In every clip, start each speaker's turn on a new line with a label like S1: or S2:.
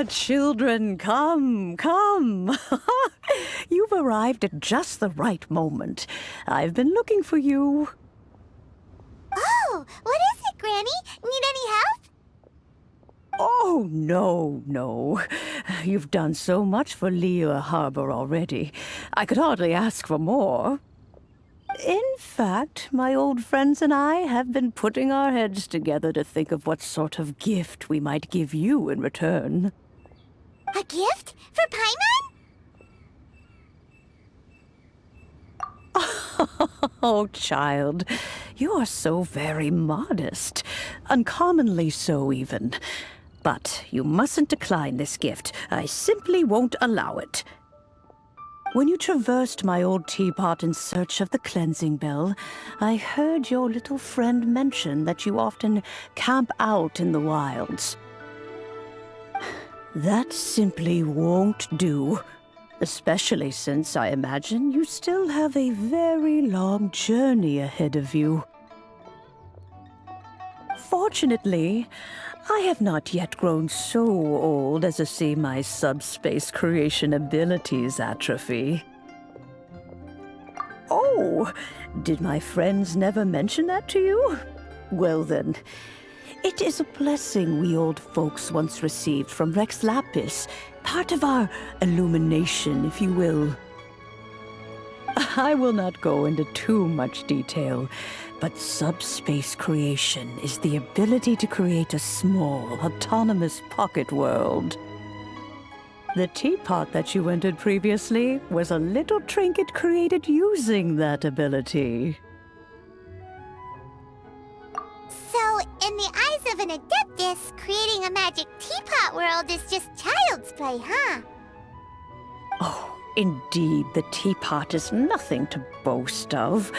S1: Children, come, come. You've arrived at just the right moment. I've been looking for you.
S2: Oh, what is it, Granny? Need any help?
S1: Oh, no. You've done so much for Liyue Harbor already. I could hardly ask for more. In fact, my old friends and I have been putting our heads together to think of what sort of gift we might give you in return.
S2: A gift? For Paimon?
S1: Oh, child, you are so very modest. Uncommonly so, even. But you mustn't decline this gift. I simply won't allow it. When you traversed my old teapot in search of the cleansing bell, I heard your little friend mention that you often camp out in the wilds. That simply won't do. Especially since I imagine you still have a very long journey ahead of you. Fortunately, I have not yet grown so old as to see my subspace creation abilities atrophy. Oh, did my friends never mention that to you? Well then, it is a blessing we old folks once received from Rex Lapis, part of our illumination, if you will. I will not go into too much detail, but subspace creation is the ability to create a small, autonomous pocket world. The teapot that you entered previously was a little trinket created using that ability.
S2: So, in the eyes of an adeptus, creating a magic teapot world is just child's play, huh?
S1: Oh, indeed, the teapot is nothing to boast of.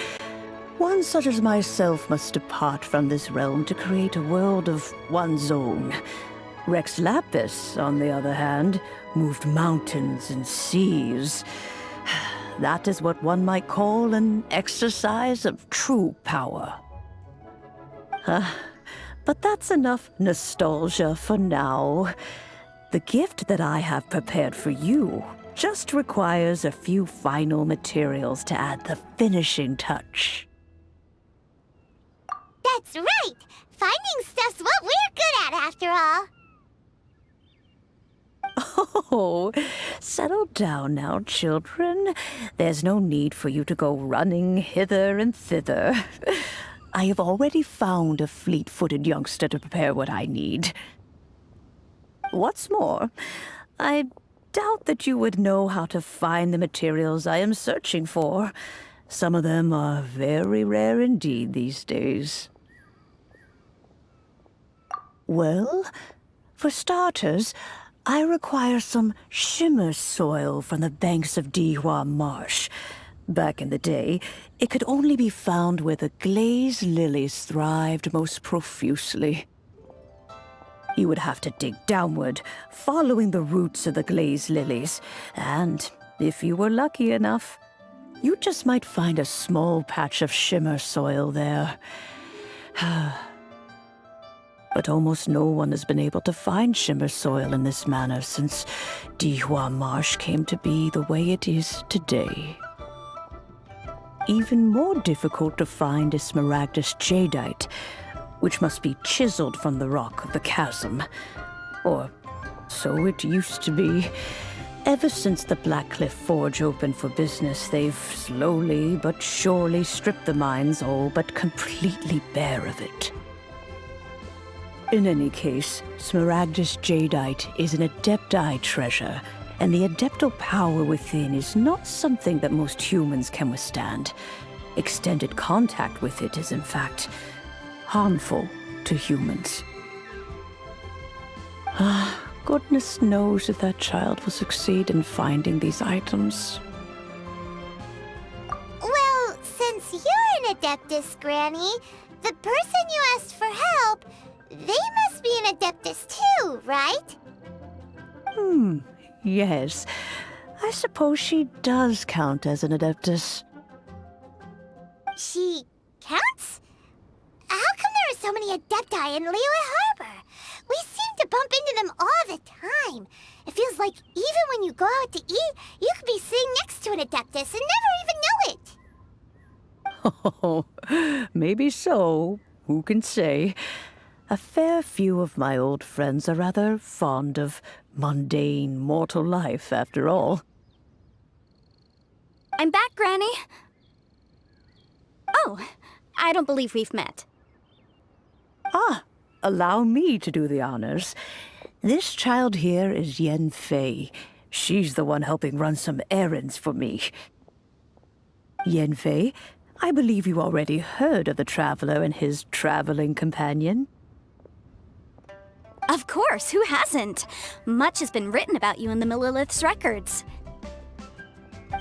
S1: One such as myself must depart from this realm to create a world of one's own. Rex Lapis, on the other hand, moved mountains and seas. That is what one might call an exercise of true power. But that's enough nostalgia for now. The gift that I have prepared for you just requires a few final materials to add the finishing touch.
S2: That's right! Finding stuff's what we're good at, after all.
S1: Oh, settle down now, children. There's no need for you to go running hither and thither. I have already found a fleet-footed youngster to prepare what I need. What's more, I doubt that you would know how to find the materials I am searching for. Some of them are very rare indeed these days. Well, for starters, I require some shimmer soil from the banks of Dihua Marsh. Back in the day, it could only be found where the glazed lilies thrived most profusely. You would have to dig downward, following the roots of the glazed lilies, and if you were lucky enough, you just might find a small patch of shimmer soil there. But almost no one has been able to find shimmer soil in this manner since Dihua Marsh came to be the way it is today. Even more difficult to find is smaragdus jadeite, which must be chiseled from the rock of the chasm. Or so it used to be. Ever since the Blackcliff Forge opened for business, they've slowly but surely stripped the mines all but completely bare of it. In any case, smaragdus jadeite is an adepti treasure, and the adeptal power within is not something that most humans can withstand. Extended contact with it is, in fact, harmful to humans. Goodness knows if that child will succeed in finding these items.
S2: Well, since you're an adeptus, Granny, the person you asked for help, they must be an adeptus too, right?
S1: Yes. I suppose she does count as an adeptus.
S2: She counts? How come there are so many adepti in Liyue Harbor? We seem to bump into them all the time. It feels like even when you go out to eat, you could be sitting next to an Adeptus and never even know it.
S1: Oh, maybe so. Who can say? A fair few of my old friends are rather fond of mundane mortal life, after all.
S3: I'm back, Granny. Oh, I don't believe we've met.
S1: Ah, allow me to do the honors. This child here is Yen Fei. She's the one helping run some errands for me. Yen Fei, I believe you already heard of the traveler and his traveling companion.
S3: Of course, who hasn't? Much has been written about you in the Millilith's records.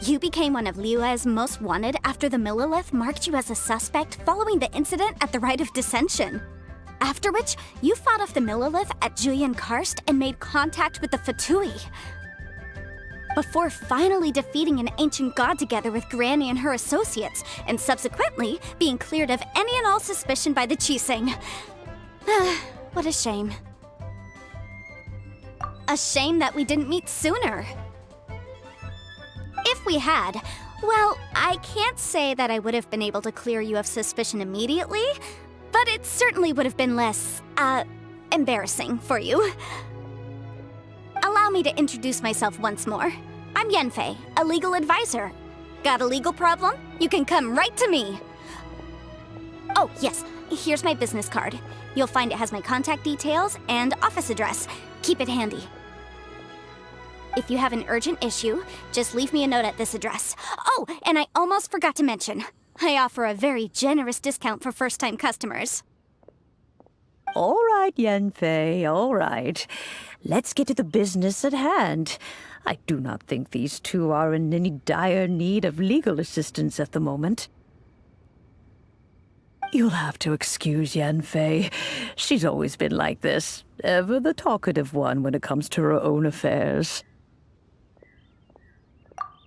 S3: You became one of Liyue's most wanted after the Millilith marked you as a suspect following the incident at the Rite of Dissension. After which, you fought off the Millilith at Julian Karst and made contact with the Fatui. Before finally defeating an ancient god together with Granny and her associates, and subsequently being cleared of any and all suspicion by the Chiseng. What a shame. A shame that we didn't meet sooner. If we had, well, I can't say that I would have been able to clear you of suspicion immediately, but it certainly would have been less, embarrassing for you. Allow me to introduce myself once more. I'm Yenfei, a legal advisor. Got a legal problem? You can come right to me. Oh, yes, here's my business card. You'll find it has my contact details and office address. Keep it handy. If you have an urgent issue, just leave me a note at this address. Oh, and I almost forgot to mention, I offer a very generous discount for first-time customers.
S1: All right, Yenfei, all right. Let's get to the business at hand. I do not think these two are in any dire need of legal assistance at the moment. You'll have to excuse Yenfei. She's always been like this, ever the talkative one when it comes to her own affairs.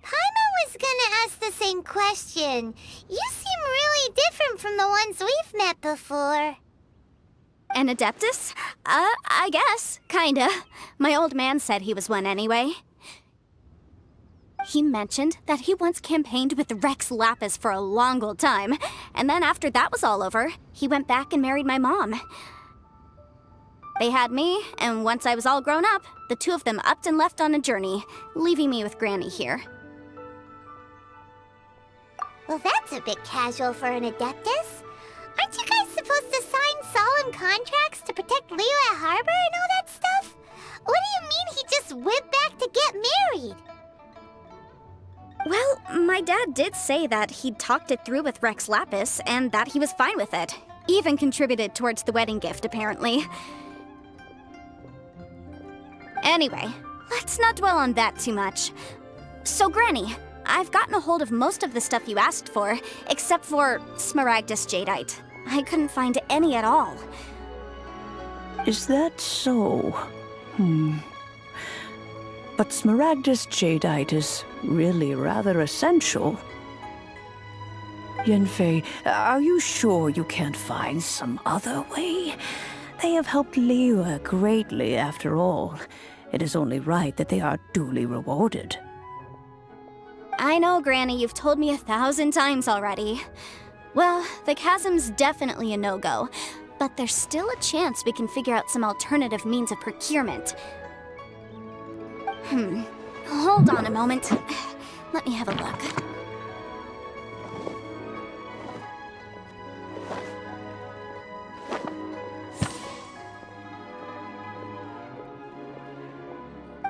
S2: Paimon was gonna ask the same question. You seem really different from the ones we've met before.
S3: An Adeptus? I guess. Kinda. My old man said he was one anyway. He mentioned that he once campaigned with Rex Lapis for a long old time, and then after that was all over, he went back and married my mom. They had me, and once I was all grown up, the two of them upped and left on a journey, leaving me with Granny here.
S2: Well, that's a bit casual for an Adeptus. Aren't you guys supposed to sign solemn contracts to protect Liyue Harbor and all that stuff? What do you mean he just went back to get married?
S3: Well, my dad did say that he'd talked it through with Rex Lapis and that he was fine with it. Even contributed towards the wedding gift, apparently. Anyway, let's not dwell on that too much. So, Granny, I've gotten a hold of most of the stuff you asked for, except for Smaragdus Jadeite. I couldn't find any at all.
S1: Is that so? But Smaragdus Jadeite is really rather essential. Yenfei, are you sure you can't find some other way? They have helped Liyue greatly, after all. It is only right that they are duly rewarded.
S3: I know, Granny, you've told me 1,000 times already. Well, the chasm's definitely a no-go, but there's still a chance we can figure out some alternative means of procurement. Hold on a moment. Let me have a look.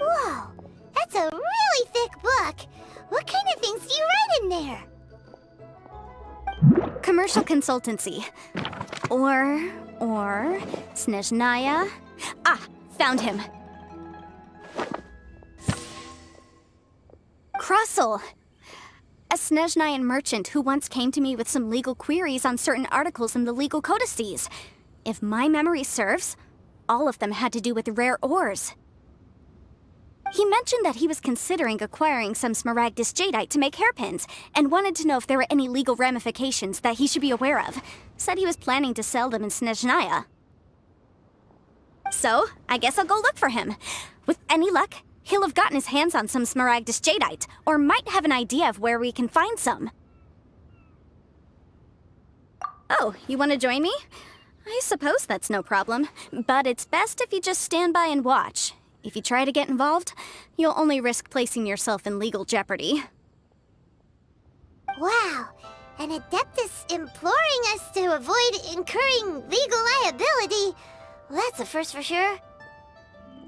S2: Whoa, that's a really thick book. What kind of things do you write in there?
S3: Commercial consultancy. Or Snezhnaya. Ah, found him. Krusel! A Snezhnayan merchant who once came to me with some legal queries on certain articles in the legal codices. If my memory serves, all of them had to do with rare ores. He mentioned that he was considering acquiring some Smaragdus Jadeite to make hairpins, and wanted to know if there were any legal ramifications that he should be aware of. Said he was planning to sell them in Snezhnaya. So, I guess I'll go look for him. With any luck, he'll have gotten his hands on some smaragdus jadeite, or might have an idea of where we can find some. Oh, you want to join me? I suppose that's no problem, but it's best if you just stand by and watch. If you try to get involved, you'll only risk placing yourself in legal jeopardy.
S2: Wow, an Adeptus imploring us to avoid incurring legal liability. Well, that's a first for sure.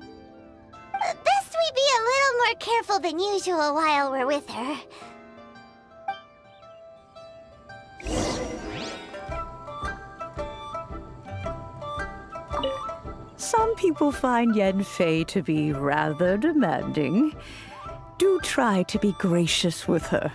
S2: Best we be a little more careful than usual while we're with her.
S1: Some people find Yanfei to be rather demanding. Do try to be gracious with her.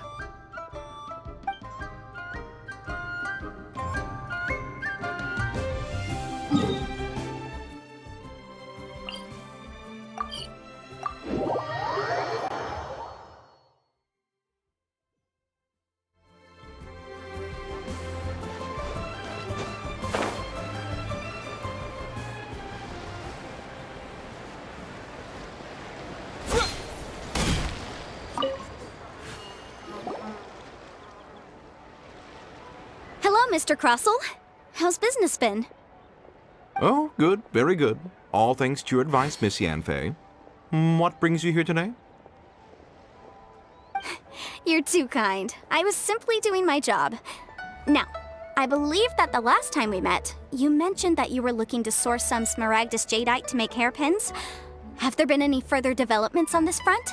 S3: Mr. Crossell. How's business been?
S4: Oh, good, very good. All thanks to your advice, Miss Yanfei. What brings you here today?
S3: You're too kind. I was simply doing my job. Now, I believe that the last time we met, you mentioned that you were looking to source some smaragdus jadeite to make hairpins. Have there been any further developments on this front?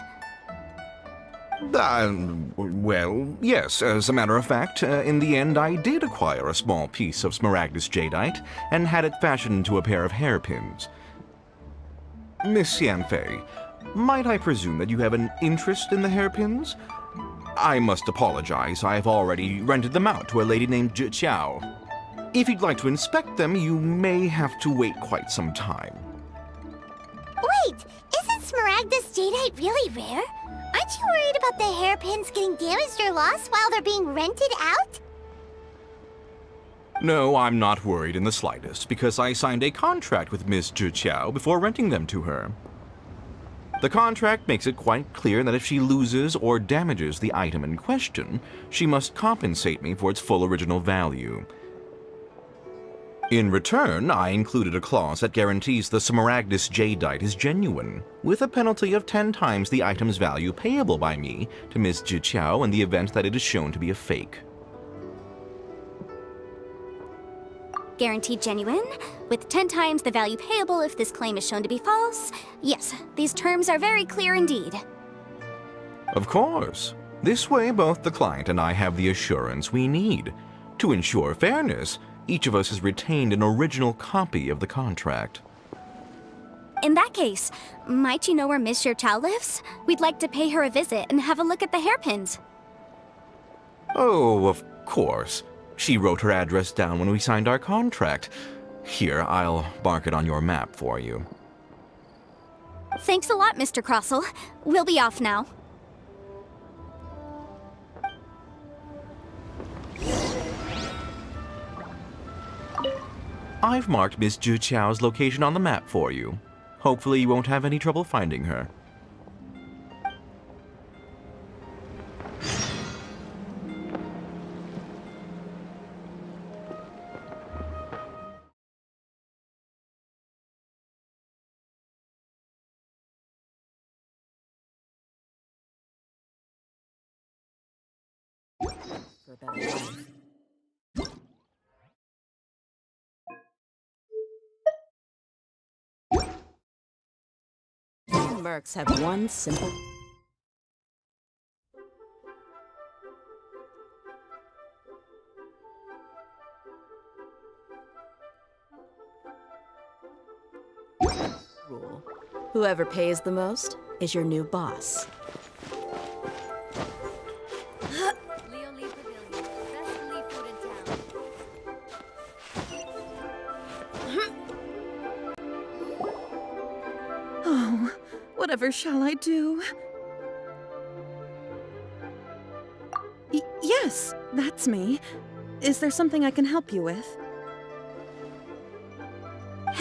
S4: Well, yes. As a matter of fact, in the end, I did acquire a small piece of smaragdus jadeite and had it fashioned into a pair of hairpins. Miss Yanfei, might I presume that you have an interest in the hairpins? I must apologize. I've already rented them out to a lady named Xiao. If you'd like to inspect them, you may have to wait quite some time.
S2: Wait, isn't smaragdus jadeite really rare? Aren't you worried about the hairpins getting damaged or lost while they're being rented out?
S4: No, I'm not worried in the slightest, because I signed a contract with Miss Xiao before renting them to her. The contract makes it quite clear that if she loses or damages the item in question, she must compensate me for its full original value. In return, I included a clause that guarantees the smaragdus jadeite is genuine, with a penalty of 10 times the item's value payable by me to Miss Xiao in the event that it is shown to be a fake.
S3: Guaranteed genuine, with 10 times the value payable if this claim is shown to be false. Yes, these terms are very clear indeed.
S4: Of course. This way, both the client and I have the assurance we need. To ensure fairness, each of us has retained an original copy of the contract.
S3: In that case, might you know where Miss Xiao lives? We'd like to pay her a visit and have a look at the hairpins.
S4: Oh, of course. She wrote her address down when we signed our contract. Here, I'll mark it on your map for you.
S3: Thanks a lot, Mr. Crossell. We'll be off now.
S4: I've marked Miss Xiao's location on the map for you. Hopefully you won't have any trouble finding her.
S1: For a better life. Mercs have one simple... rule. Whoever pays the most is your new boss.
S5: Oh, whatever shall I do? Yes, that's me. Is there something I can help you with?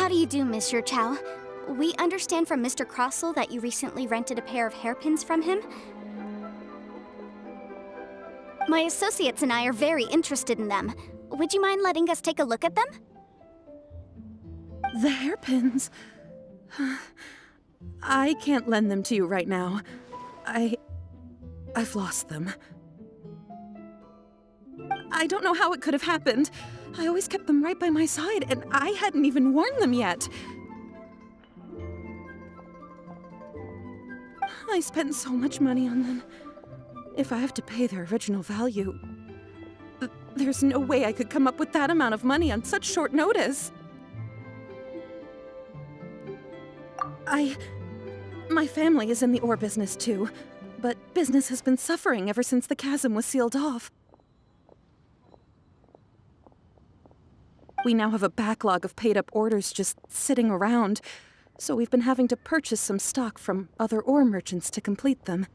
S3: How do you do, Monsieur Chow? We understand from Mr. Crossell that you recently rented a pair of hairpins from him. My associates and I are very interested in them. Would you mind letting us take a look at them?
S5: The hairpins. I can't lend them to you right now. I've lost them. I don't know how it could have happened. I always kept them right by my side, and I hadn't even worn them yet. I spent so much money on them. If I have to pay their original value, there's no way I could come up with that amount of money on such short notice. My family is in the ore business too, but business has been suffering ever since the chasm was sealed off. We now have a backlog of paid-up orders just sitting around, so we've been having to purchase some stock from other ore merchants to complete them.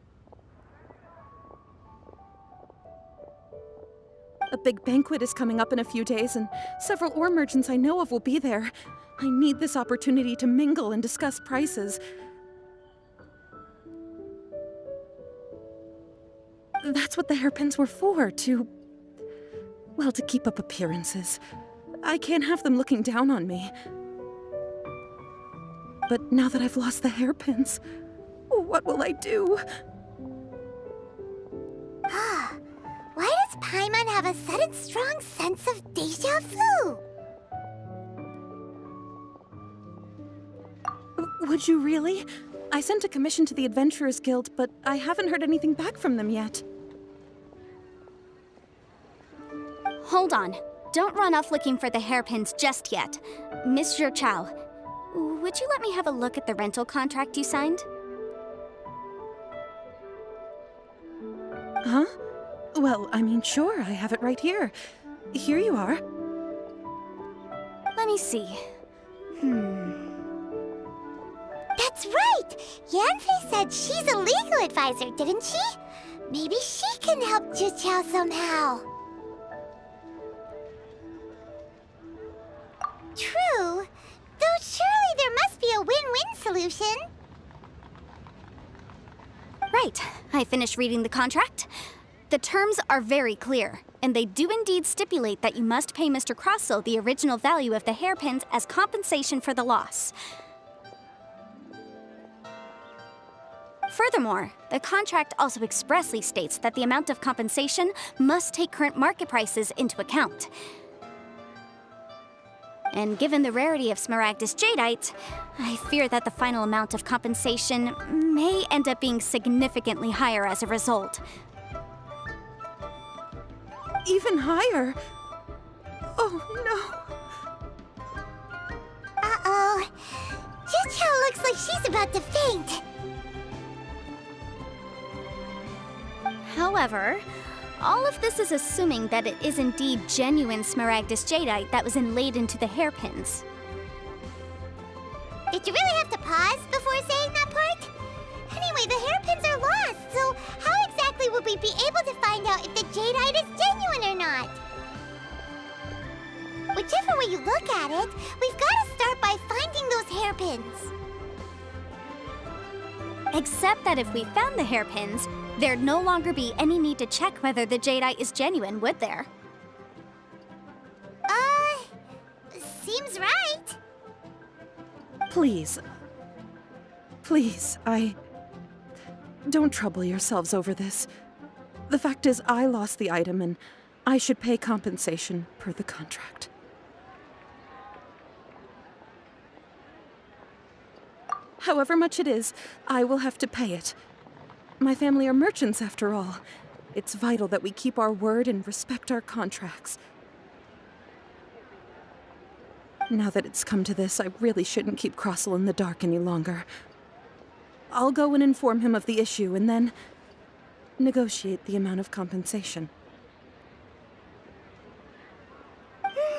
S5: A big banquet is coming up in a few days, and several ore merchants I know of will be there. I need this opportunity to mingle and discuss prices. That's what the hairpins were for, to keep up appearances. I can't have them looking down on me. But now that I've lost the hairpins, what will I do?
S2: Why does Paimon have a sudden strong sense of déjà vu?
S5: Would you really? I sent a commission to the Adventurers Guild, but I haven't heard anything back from them yet.
S3: Hold on. Don't run off looking for the hairpins just yet. Monsieur Chow, would you let me have a look at the rental contract you signed?
S5: Huh? Well, I mean, sure, I have it right here. Here you are.
S3: Let me see.
S2: That's right! Yanfei said she's a legal advisor, didn't she? Maybe she can help Juqiao somehow. True. Though surely there must be a win-win solution.
S3: Right. I finished reading the contract. The terms are very clear, and they do indeed stipulate that you must pay Mr. Crossell the original value of the hairpins as compensation for the loss. Furthermore, the contract also expressly states that the amount of compensation must take current market prices into account. And given the rarity of Smaragdus Jadeite, I fear that the final amount of compensation may end up being significantly higher as a result.
S5: Even higher? Oh, no.
S2: Uh-oh. Juqiao looks like she's about to faint.
S3: However, all of this is assuming that it is indeed genuine Smaragdus Jadeite that was inlaid into the hairpins.
S2: Did you really have to pause before saying that part? Anyway, the hairpins are lost, so how exactly would we be able to find out if the jadeite is genuine or not? Whichever way you look at it, we've got to start by finding those hairpins.
S3: Except that if we found the hairpins, there'd no longer be any need to check whether the jadeite is genuine, would there?
S2: Seems right.
S5: Please, don't trouble yourselves over this. The fact is, I lost the item, and I should pay compensation per the contract. However much it is, I will have to pay it. My family are merchants, after all. It's vital that we keep our word and respect our contracts. Now that it's come to this, I really shouldn't keep Crossell in the dark any longer. I'll go and inform him of the issue, and then negotiate the amount of compensation.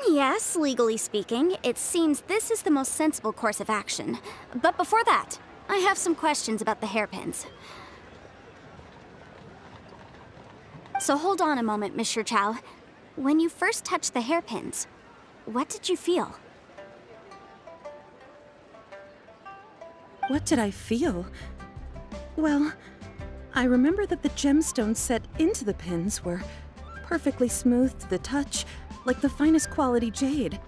S3: Yes, legally speaking, it seems this is the most sensible course of action. But before that, I have some questions about the hairpins. So hold on a moment, Monsieur Chow. When you first touched the hairpins, what did you feel?
S5: What did I feel? Well, I remember that the gemstones set into the pins were perfectly smooth to the touch, like the finest quality jade.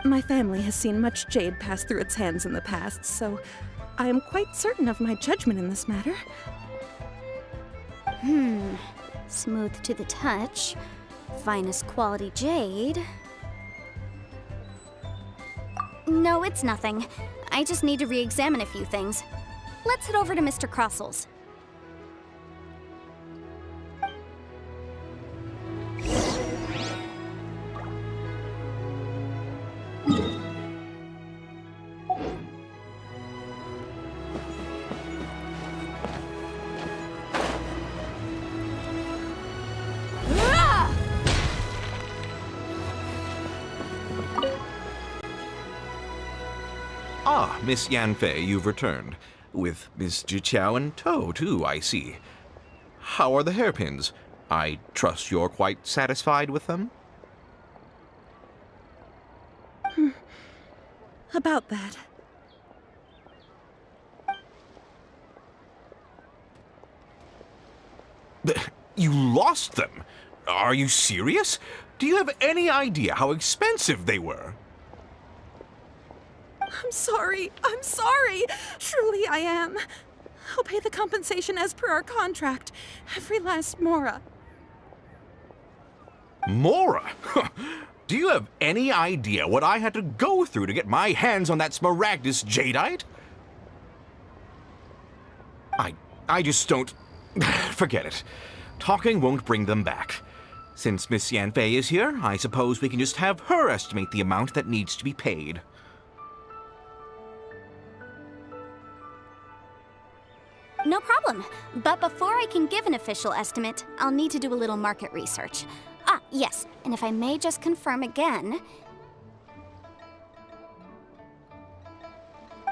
S5: My family has seen much jade pass through its hands in the past, so I am quite certain of my judgment in this matter.
S3: Smooth to the touch, finest quality jade. No, it's nothing. I just need to re-examine a few things. Let's head over to Mr. Crossel's.
S4: Ah, Miss Yanfei, you've returned. With Miss Jiqiao in tow, too, I see. How are the hairpins? I trust you're quite satisfied with them?
S5: About that.
S4: You lost them? Are you serious? Do you have any idea how expensive they were?
S5: I'm sorry. Truly I am. I'll pay the compensation as per our contract. Every last mora.
S4: Mora? Do you have any idea what I had to go through to get my hands on that Smaragdus jadeite? I just don't... Forget it. Talking won't bring them back. Since Miss Yanfei is here, I suppose we can just have her estimate the amount that needs to be paid.
S3: No problem. But before I can give an official estimate, I'll need to do a little market research. Ah, yes, and if I may just confirm again...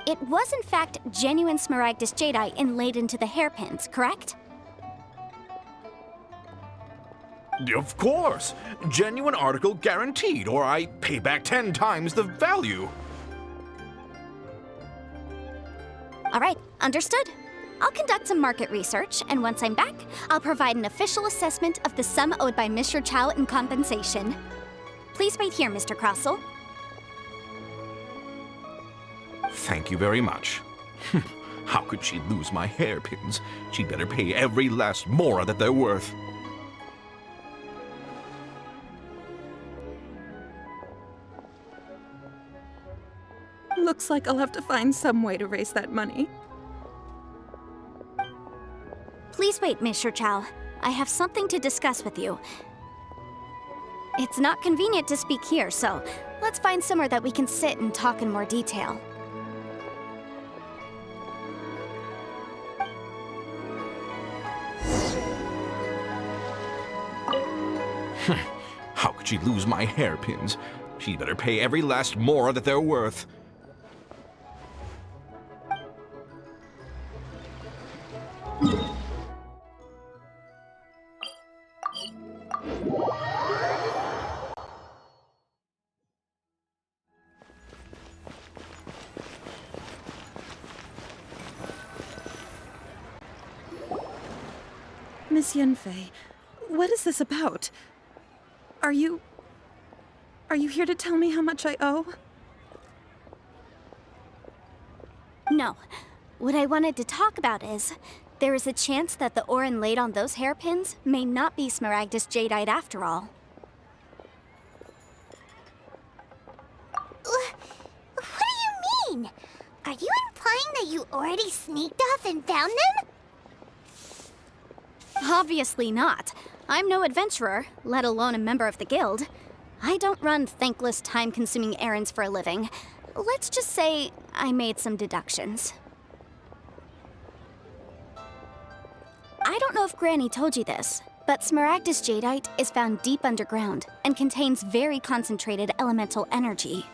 S3: It was in fact genuine Smaragdus jadeite inlaid into the hairpins, correct?
S4: Of course! Genuine article guaranteed, or I pay back 10 times the value.
S3: All right, understood. I'll conduct some market research, and once I'm back, I'll provide an official assessment of the sum owed by Mr. Chow in compensation. Please wait here, Mr. Crossell.
S4: Thank you very much. How could she lose my hairpins? She'd better pay every last mora that they're worth.
S5: Looks like I'll have to find some way to raise that money.
S3: Please wait, Mr. Chow. I have something to discuss with you. It's not convenient to speak here, so let's find somewhere that we can sit and talk in more detail.
S4: How could she lose my hairpins? She'd better pay every last mora that they're worth.
S5: Miss Yanfei, what is this about? Are you here to tell me how much I owe?
S3: No. What I wanted to talk about is, there is a chance that the ore inlaid on those hairpins may not be Smaragdus jadeite after all.
S2: What do you mean? Are you implying that you already sneaked off and found them?
S3: Obviously not. I'm no adventurer, let alone a member of the guild. I don't run thankless, time-consuming errands for a living. Let's just say I made some deductions. I don't know if Granny told you this, but Smaragdus jadeite is found deep underground and contains very concentrated elemental energy.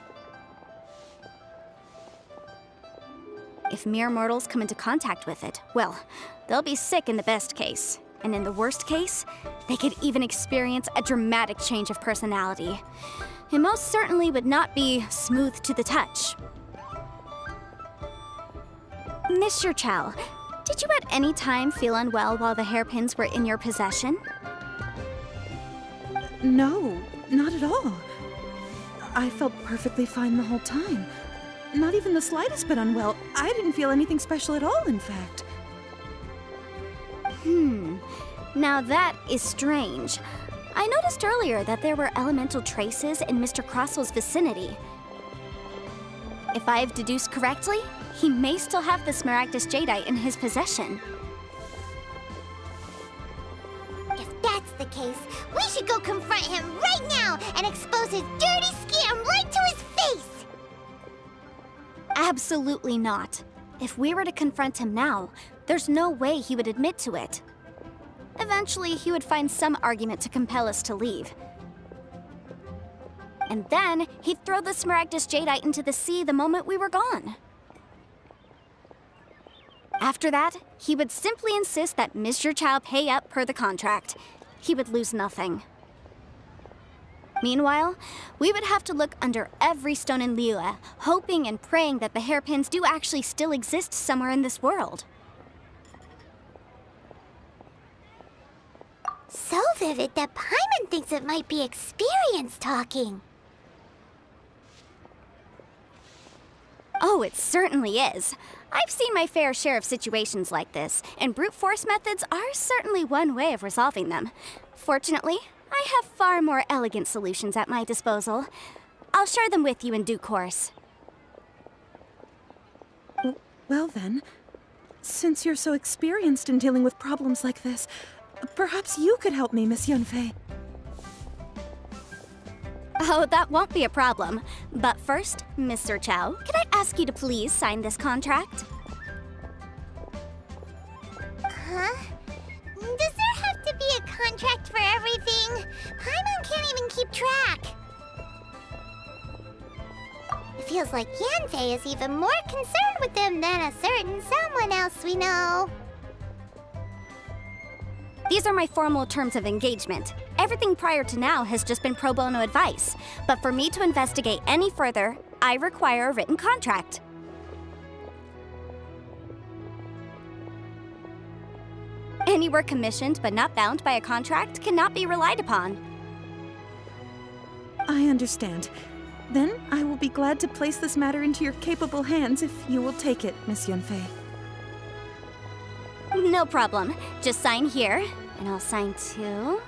S3: If mere mortals come into contact with it, well, they'll be sick in the best case. And in the worst case, they could even experience a dramatic change of personality. it most certainly would not be smooth to the touch. Mr. Chow, did you at any time feel unwell while the hairpins were in your possession?
S5: No, not at all. I felt perfectly fine the whole time. Not even the slightest bit unwell. I didn't feel anything special at all, in fact.
S3: Now that is strange. I noticed earlier that there were elemental traces in Mr. Crossel's vicinity. If I've deduced correctly, he may still have the Smaragdus Jadeite in his possession.
S2: If that's the case, we should go confront him right now and expose his dirty scam right to his face!
S3: Absolutely not. If we were to confront him now, there's no way he would admit to it. Eventually, he would find some argument to compel us to leave. And then, he'd throw the Smaragdus Jadeite into the sea the moment we were gone. After that, he would simply insist that Mr. Chow pay up per the contract. He would lose nothing. Meanwhile, we would have to look under every stone in Liyue, hoping and praying that the hairpins do actually still exist somewhere in this world.
S2: So vivid that Paimon thinks it might be experience talking.
S3: Oh, it certainly is. I've seen my fair share of situations like this, and brute force methods are certainly one way of resolving them. Fortunately, I have far more elegant solutions at my disposal. I'll share them with you in due course.
S5: Well then, since you're so experienced in dealing with problems like this, perhaps you could help me, Miss Yunfei.
S3: Oh, that won't be a problem. But first, Mr. Chow, can I ask you to please sign this contract?
S2: Huh? Does there have to be a contract for everything? Paimon can't even keep track. It feels like Yanfei is even more concerned with them than a certain someone else we know.
S3: These are my formal terms of engagement. Everything prior to now has just been pro bono advice. But for me to investigate any further, I require a written contract. Any work commissioned but not bound by a contract cannot be relied upon.
S5: I understand. Then I will be glad to place this matter into your capable hands if you will take it, Miss Yunfei.
S3: No problem. Just sign here, and I'll sign too.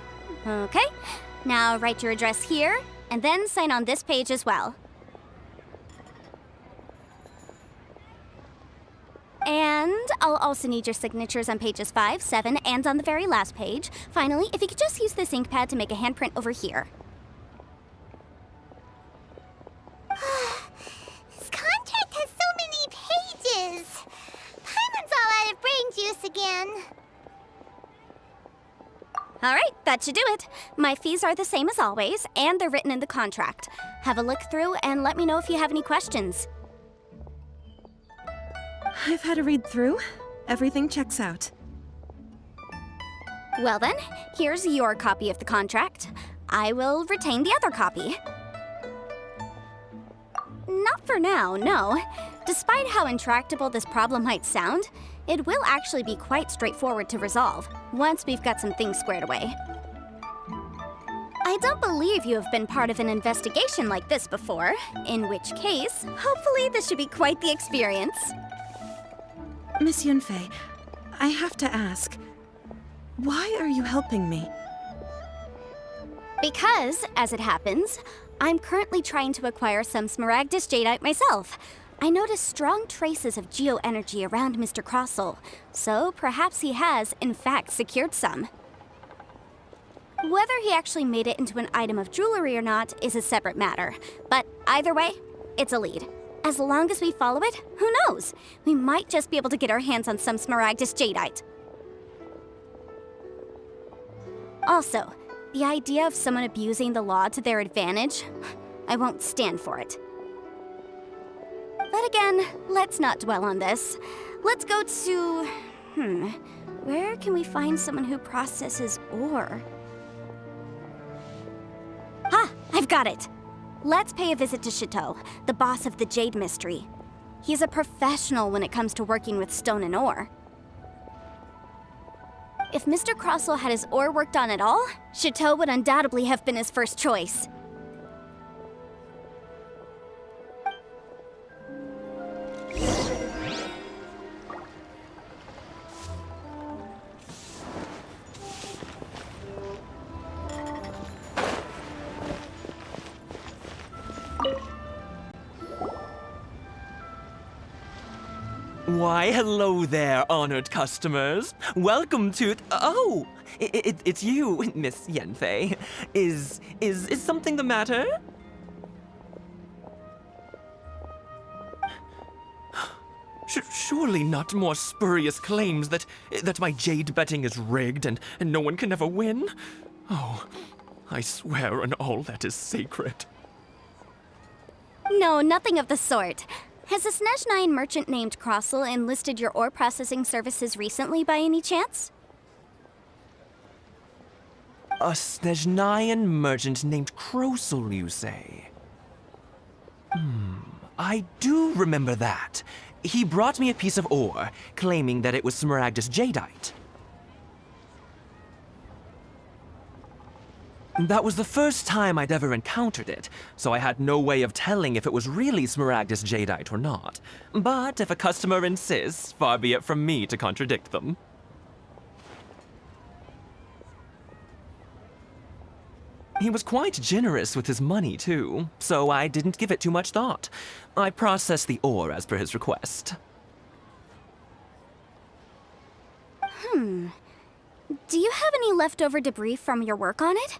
S3: Okay. Now write your address here, and then sign on this page as well. And I'll also need your signatures on pages 5, 7, and on the very last page. Finally, if you could just use this ink pad to make a handprint over here.
S2: This contract has so many pages. Paimon's all out of brain juice again.
S3: All right, that should do it. My fees are the same as always, and they're written in the contract. Have a look through and let me know if you have any questions.
S5: I've had a read through. Everything checks out.
S3: Well then, here's your copy of the contract. I will retain the other copy. Not for now, no. Despite how intractable this problem might sound, it will actually be quite straightforward to resolve, once we've got some things squared away. I don't believe you have been part of an investigation like this before, in which case, hopefully this should be quite the experience.
S5: Miss Yunfei, I have to ask, why are you helping me?
S3: Because, as it happens, I'm currently trying to acquire some Smaragdus Jadeite myself. I noticed strong traces of geo-energy around Mr. Crossel, so perhaps he has, in fact, secured some. Whether he actually made it into an item of jewelry or not is a separate matter, but either way, it's a lead. As long as we follow it, who knows? We might just be able to get our hands on some Smaragdus Jadeite. Also, the idea of someone abusing the law to their advantage, I won't stand for it. But again, let's not dwell on this. Let's go to... where can we find someone who processes ore? Ah, I've got it! Let's pay a visit to Chateau, the boss of the Jade Mystery. He's a professional when it comes to working with stone and ore. If Mr. Crossell had his ore worked on at all, Chateau would undoubtedly have been his first choice.
S6: Why, hello there, honored customers. Welcome to oh, it's you, Miss Yanfei. Is something the matter? Surely not more spurious claims that my jade betting is rigged and no one can ever win? Oh, I swear on all that is sacred.
S3: No, nothing of the sort. Has a Snezhnayan merchant named Crossell enlisted your ore processing services recently by any chance?
S6: A Snezhnayan merchant named Crossell, you say? I do remember that. He brought me a piece of ore, claiming that it was Smaragdus jadeite. That was the first time I'd ever encountered it, so I had no way of telling if it was really Smaragdus jadeite or not. But if a customer insists, far be it from me to contradict them. He was quite generous with his money, too, so I didn't give it too much thought. I processed the ore as per his request.
S3: Do you have any leftover debris from your work on it?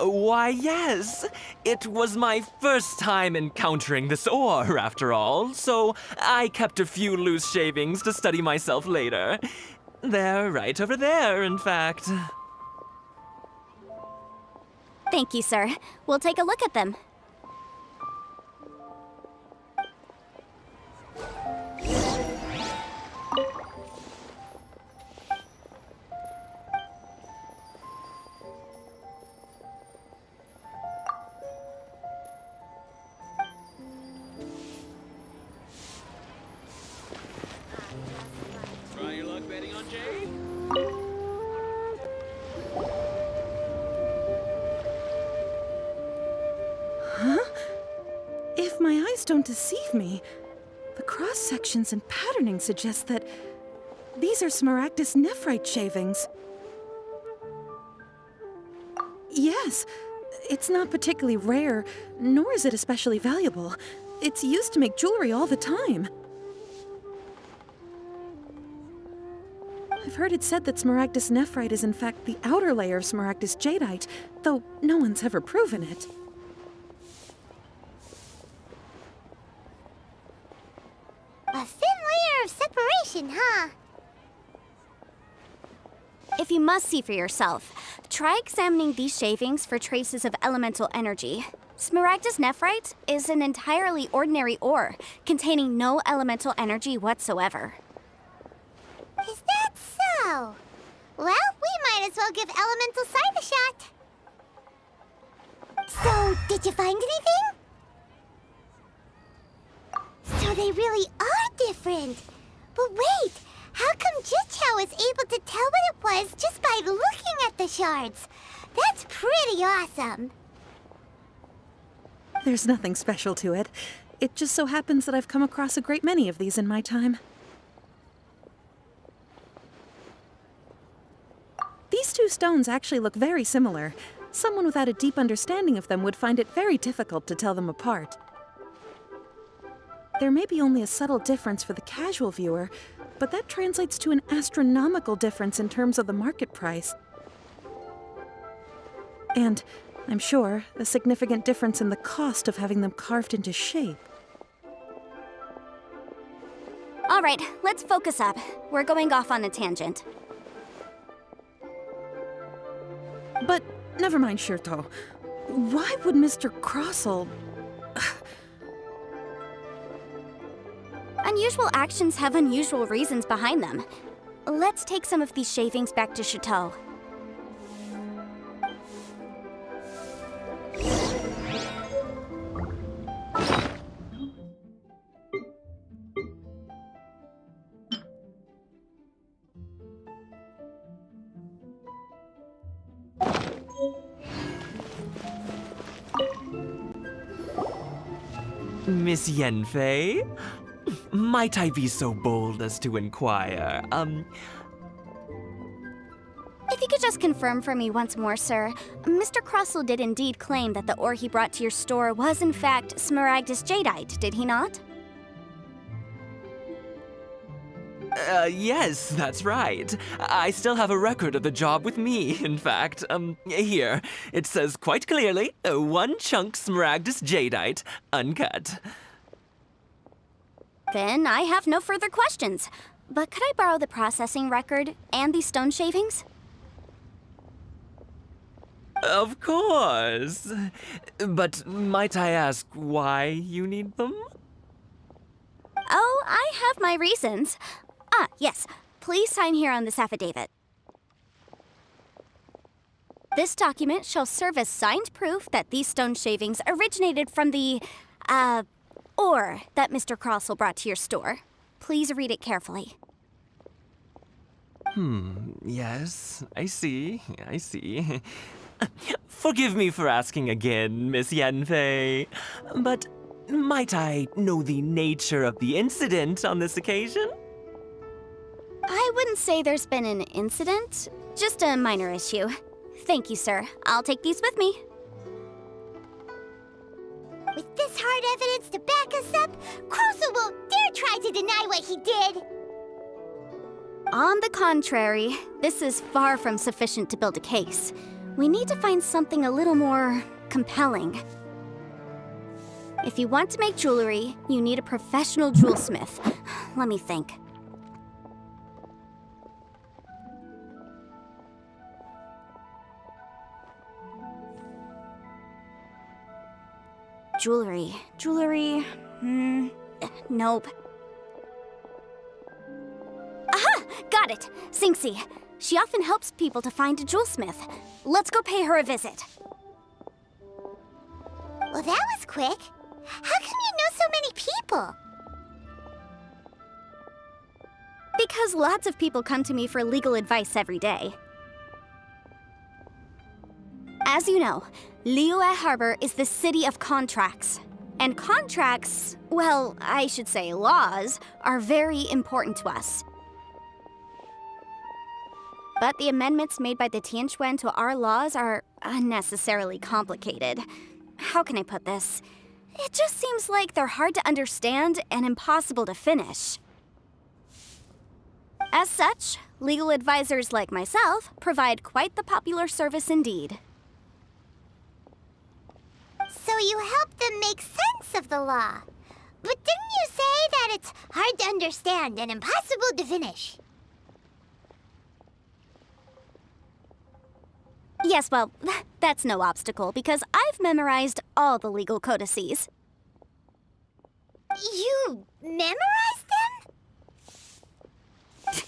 S6: Why, yes. It was my first time encountering this ore, after all, so I kept a few loose shavings to study myself later. They're right over there, in fact.
S3: Thank you, sir. We'll take a look at them.
S6: Try your luck betting on Jade?
S5: If my eyes don't deceive me, the cross-sections and patterning suggest that these are Smaragdus nephrite shavings. Yes, it's not particularly rare, nor is it especially valuable. It's used to make jewelry all the time. I've heard it said that Smaragdus nephrite is in fact the outer layer of Smaragdus jadeite, though no one's ever proven it.
S2: A thin layer of separation, huh?
S3: If you must see for yourself, try examining these shavings for traces of elemental energy. Smaragdus nephrite is an entirely ordinary ore, containing no elemental energy whatsoever.
S2: Is that so? Well, we might as well give elemental sight a shot. So, did you find anything? So they really are different. But wait, how come Jichao was able to tell what it was just by looking at the shards? That's pretty awesome.
S5: There's nothing special to it. It just so happens that I've come across a great many of these in my time. These two stones actually look very similar. Someone without a deep understanding of them would find it very difficult to tell them apart. There may be only a subtle difference for the casual viewer, but that translates to an astronomical difference in terms of the market price. And, I'm sure, a significant difference in the cost of having them carved into shape.
S3: All right, let's focus up. We're going off on a tangent.
S5: But never mind, Shirto. Why would Mr. Crossell...
S3: Unusual actions have unusual reasons behind them. Let's take some of these shavings back to Chateau.
S6: Miss Yanfei, might I be so bold as to inquire,
S3: If you could just confirm for me once more, sir. Mr. Crossell did indeed claim that the ore he brought to your store was in fact smaragdus jadeite, did he not?
S6: Yes, that's right. I still have a record of the job with me, in fact. Here. It says quite clearly, 1 chunk smaragdus jadeite, uncut.
S3: Then I have no further questions. But could I borrow the processing record and these stone shavings?
S6: Of course. But might I ask why you need them?
S3: Oh, I have my reasons. Ah, yes. Please sign here on this affidavit. This document shall serve as signed proof that these stone shavings originated from the, ore that Mr. Crossell brought to your store. Please read it carefully.
S6: Yes, I see. Forgive me for asking again, Miss Yanfei, but might I know the nature of the incident on this occasion?
S3: I wouldn't say there's been an incident, just a minor issue. Thank you, sir. I'll take these with me.
S2: With this hard evidence to back us up, Crossell won't dare try to deny what he did.
S3: On the contrary, this is far from sufficient to build a case. We need to find something a little more compelling. If you want to make jewelry, you need a professional jewelsmith. Let me think. Jewelry. Nope. Aha! Got it! Sinxi. She often helps people to find a jewelsmith. Let's go pay her a visit.
S2: Well, that was quick. How come you know so many people?
S3: Because lots of people come to me for legal advice every day. As you know, Liyue Harbor is the city of contracts. And contracts, well, I should say laws, are very important to us. But the amendments made by the Tianquan to our laws are unnecessarily complicated. How can I put this? It just seems like they're hard to understand and impossible to finish. As such, legal advisors like myself provide quite the popular service indeed.
S2: So you help them make sense of the law. But didn't you say that it's hard to understand and impossible to finish?
S3: Yes, well, that's no obstacle because I've memorized all the legal codices.
S2: You memorized them?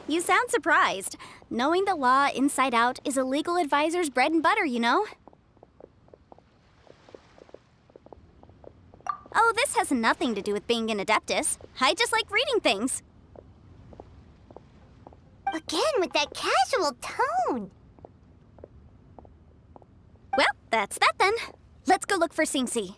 S3: You sound surprised. Knowing the law inside out is a legal advisor's bread and butter, you know? Oh, this has nothing to do with being an adeptus. I just like reading things.
S2: Again, with that casual tone.
S3: Well, that's that then. Let's go look for Sinxi.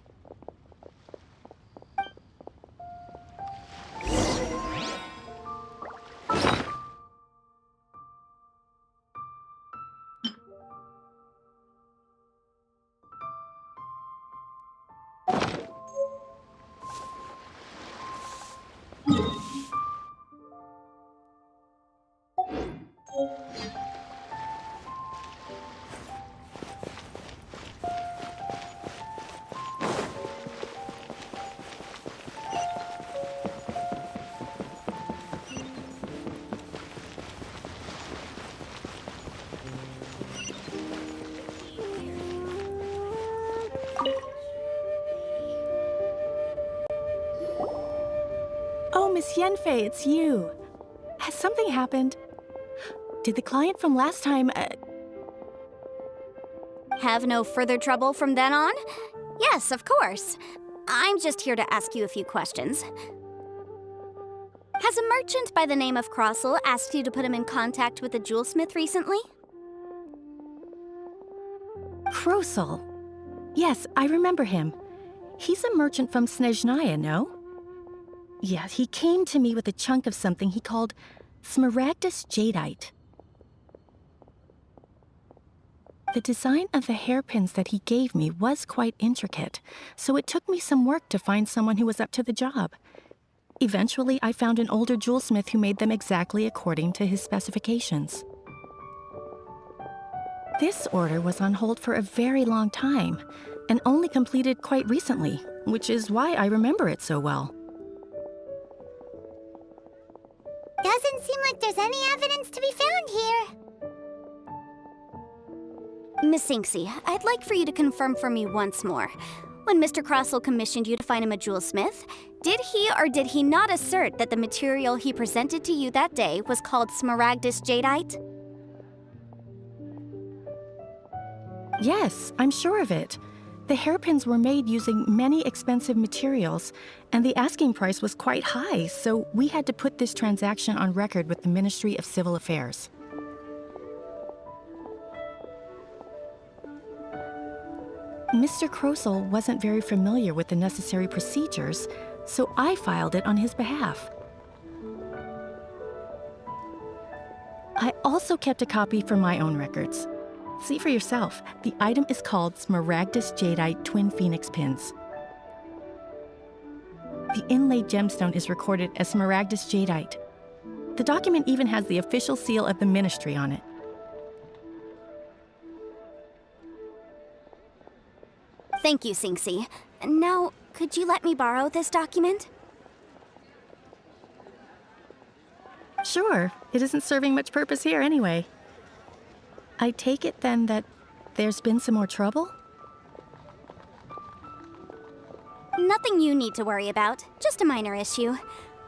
S7: Oh, Miss Yanfei, it's you. Has something happened? Did the client from last time,
S3: Have no further trouble from then on? Yes, of course. I'm just here to ask you a few questions. Has a merchant by the name of Crossell asked you to put him in contact with a jewelsmith recently?
S7: Crossell? Yes, I remember him. He's a merchant from Snezhnaya, no? Yeah, he came to me with a chunk of something he called smaragdus jadeite. The design of the hairpins that he gave me was quite intricate, so it took me some work to find someone who was up to the job. Eventually, I found an older jewelsmith who made them exactly according to his specifications. This order was on hold for a very long time, and only completed quite recently, which is why I remember it so well.
S2: Doesn't seem like there's any evidence to be found here.
S3: Miss Inksy, I'd like for you to confirm for me once more. When Mr. Crossell commissioned you to find him a jewelsmith, did he or did he not assert that the material he presented to you that day was called smaragdus jadeite?
S7: Yes, I'm sure of it. The hairpins were made using many expensive materials, and the asking price was quite high, so we had to put this transaction on record with the Ministry of Civil Affairs. Mr. Crossell wasn't very familiar with the necessary procedures, so I filed it on his behalf. I also kept a copy for my own records. See for yourself, the item is called Smaragdus Jadeite Twin Phoenix Pins. The inlaid gemstone is recorded as Smaragdus Jadeite. The document even has the official seal of the ministry on it.
S3: Thank you, Sinksy. Now, could you let me borrow this document?
S7: Sure, it isn't serving much purpose here anyway. I take it then that there's been some more trouble?
S3: Nothing you need to worry about, just a minor issue.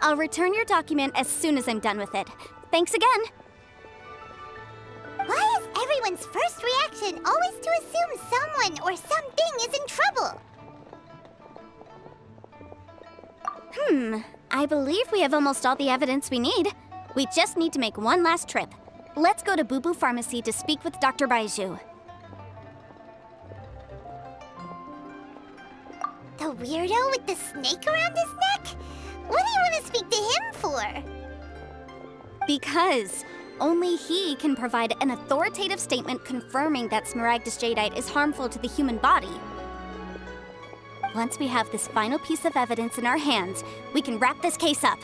S3: I'll return your document as soon as I'm done with it. Thanks again!
S2: Why is everyone's first reaction always to assume someone or something is in trouble?
S3: I believe we have almost all the evidence we need. We just need to make one last trip. Let's go to Boo Boo Pharmacy to speak with Dr. Baiju.
S2: The weirdo with the snake around his neck? What do you want to speak to him for?
S3: Because only he can provide an authoritative statement confirming that smaragdus jadeite is harmful to the human body. Once we have this final piece of evidence in our hands, we can wrap this case up.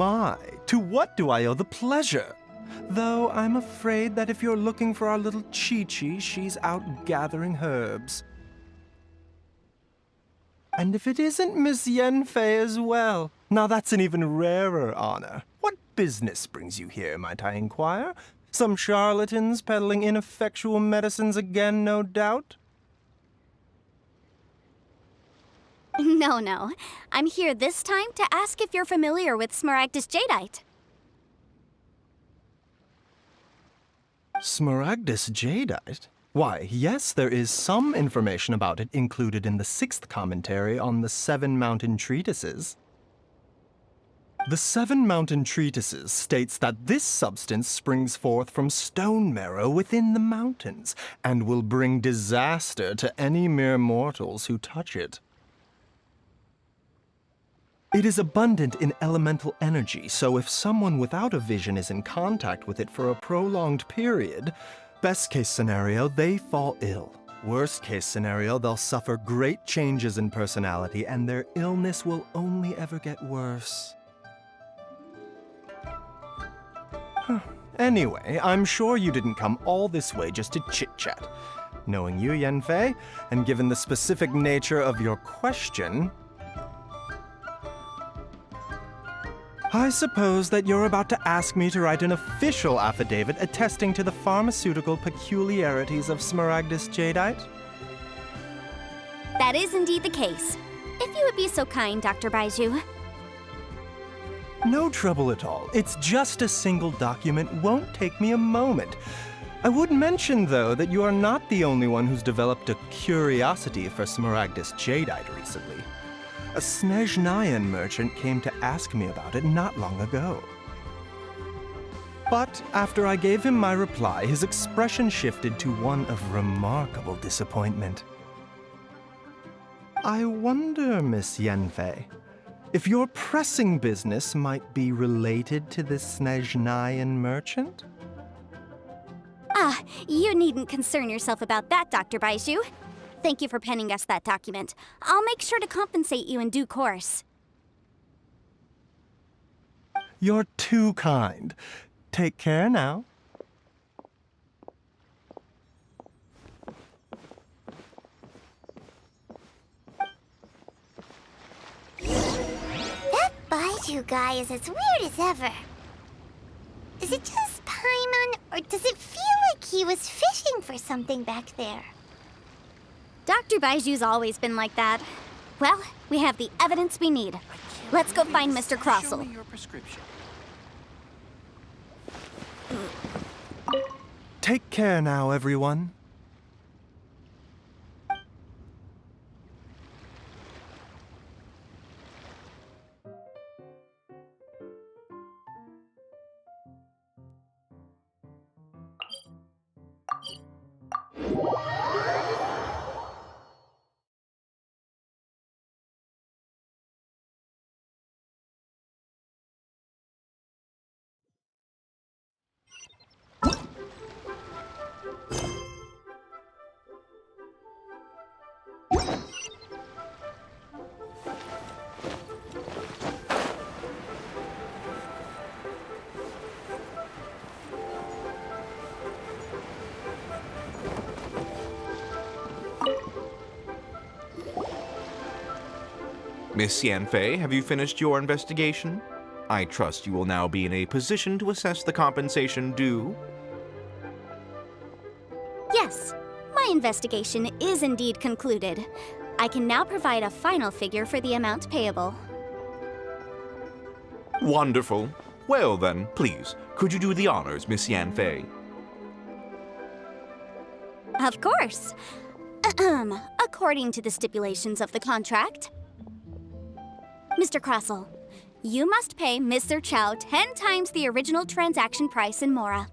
S8: My, to what do I owe the pleasure? Though I'm afraid that if you're looking for our little Chi-Chi, she's out gathering herbs. And if it isn't Miss Yanfei as well, now that's an even rarer honor. What business brings you here, might I inquire? Some charlatans peddling ineffectual medicines again, no doubt?
S3: No. I'm here this time to ask if you're familiar with smaragdus jadeite.
S8: Smaragdus jadeite? Why, yes, there is some information about it included in the 6th commentary on the 7 Mountain Treatises. The 7 Mountain Treatises states that this substance springs forth from stone marrow within the mountains, and will bring disaster to any mere mortals who touch it. It is abundant in elemental energy, so if someone without a vision is in contact with it for a prolonged period, best case scenario, they fall ill. Worst case scenario, they'll suffer great changes in personality, and their illness will only ever get worse. Anyway, I'm sure you didn't come all this way just to chit-chat. Knowing you, Yanfei, and given the specific nature of your question, I suppose that you're about to ask me to write an official affidavit attesting to the pharmaceutical peculiarities of Smaragdus jadeite?
S3: That is indeed the case. If you would be so kind, Dr. Baiju.
S8: No trouble at all. It's just a single document. Won't take me a moment. I would mention, though, that you are not the only one who's developed a curiosity for Smaragdus jadeite recently. A Snezhnayan merchant came to ask me about it not long ago. But after I gave him my reply, his expression shifted to one of remarkable disappointment. I wonder, Miss Yanfei, if your pressing business might be related to this Snezhnayan merchant?
S3: Ah, you needn't concern yourself about that, Dr. Baiju. Thank you for penning us that document. I'll make sure to compensate you in due course.
S8: You're too kind. Take care now.
S2: That Baiju guy is as weird as ever. Is it just Paimon, or does it feel like he was fishing for something back there?
S3: Dr. Baiju's always been like that. Well, we have the evidence we need. Let's go find Mr. Crossell.
S6: Show me your prescription.
S8: Take care now, everyone.
S4: Miss Yanfei, have you finished your investigation? I trust you will now be in a position to assess the compensation due.
S3: Yes, my investigation is indeed concluded. I can now provide a final figure for the amount payable.
S4: Wonderful. Well then, please, could you do the honors, Miss Yanfei?
S3: Of course. According to the stipulations of the contract, Mr. Crossell, you must pay Mr. Chow 10 times the original transaction price in Mora.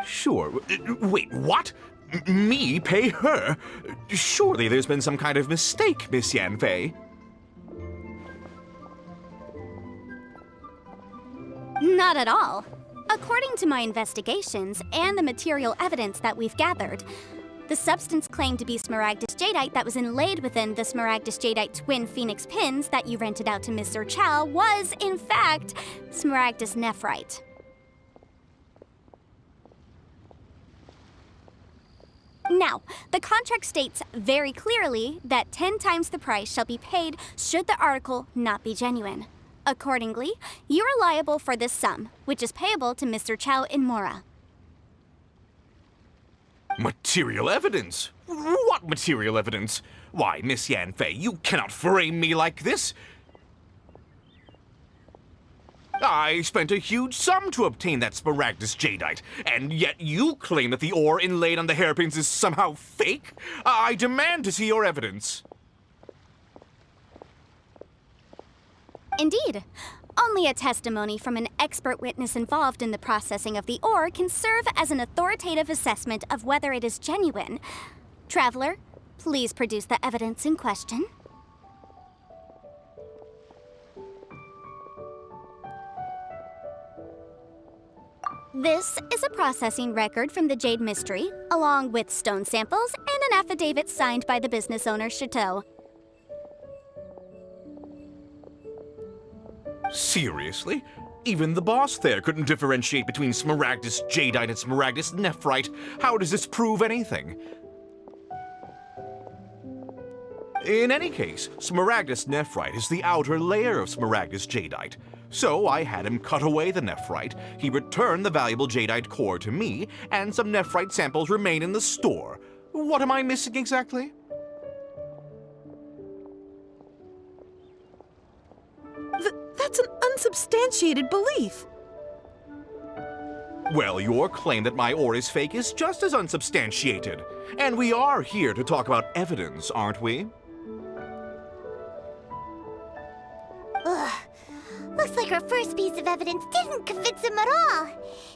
S4: Sure. Wait, what? Me pay her? Surely there's been some kind of mistake, Miss Yanfei.
S3: Not at all. According to my investigations and the material evidence that we've gathered, the substance claimed to be Smaragdus jadeite that was inlaid within the Smaragdus jadeite twin phoenix pins that you rented out to Mr. Chow was, in fact, Smaragdus nephrite. Now, the contract states very clearly that 10 times the price shall be paid should the article not be genuine. Accordingly, you are liable for this sum, which is payable to Mr. Chow in Mora.
S4: Material evidence? What material evidence? Why, Miss Yanfei, you cannot frame me like this. I spent a huge sum to obtain that Smaragdus jadeite, and yet you claim that the ore inlaid on the hairpins is somehow fake? I demand to see your evidence.
S3: Indeed. Only a testimony from an expert witness involved in the processing of the ore can serve as an authoritative assessment of whether it is genuine. Traveler, please produce the evidence in question. This is a processing record from the Jade Mystery, along with stone samples and an affidavit signed by the business owner, Chateau.
S4: Seriously? Even the boss there couldn't differentiate between smaragdus jadeite and smaragdus nephrite. How does this prove anything? In any case, smaragdus nephrite is the outer layer of smaragdus jadeite. So I had him cut away the nephrite, he returned the valuable jadeite core to me, and some nephrite samples remain in the store. What am I missing exactly?
S5: That's an unsubstantiated belief.
S4: Well, your claim that my ore is fake is just as unsubstantiated. And we are here to talk about evidence, aren't we?
S2: Ugh. Looks like our first piece of evidence didn't convince him at all.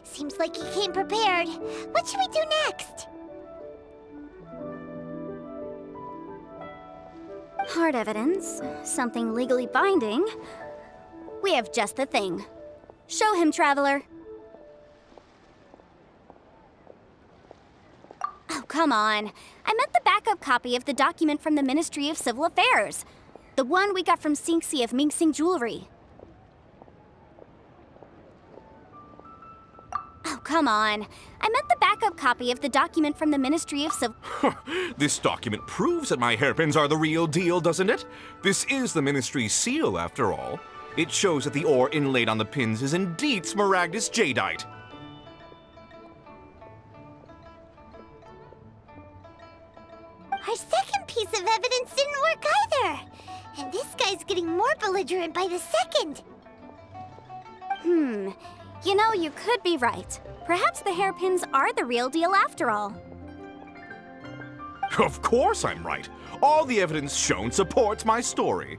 S2: Seems like he came prepared. What should we do next?
S3: Hard evidence, something legally binding. We have just the thing. Show him, Traveler. Oh, come on. I meant the backup copy of the document from the Ministry of Civil Affairs. The one we got from Sinxi of Mingsing Jewelry. Oh, come on. I meant the backup copy of the document from the Ministry of Civil...
S4: This document proves that my hairpins are the real deal, doesn't it? This is the Ministry's seal, after all. It shows that the ore inlaid on the pins is indeed smaragdus jadeite.
S2: Our second piece of evidence didn't work either. And this guy's getting more belligerent by the second.
S3: You know, you could be right. Perhaps the hairpins are the real deal after all.
S4: Of course I'm right. All the evidence shown supports my story.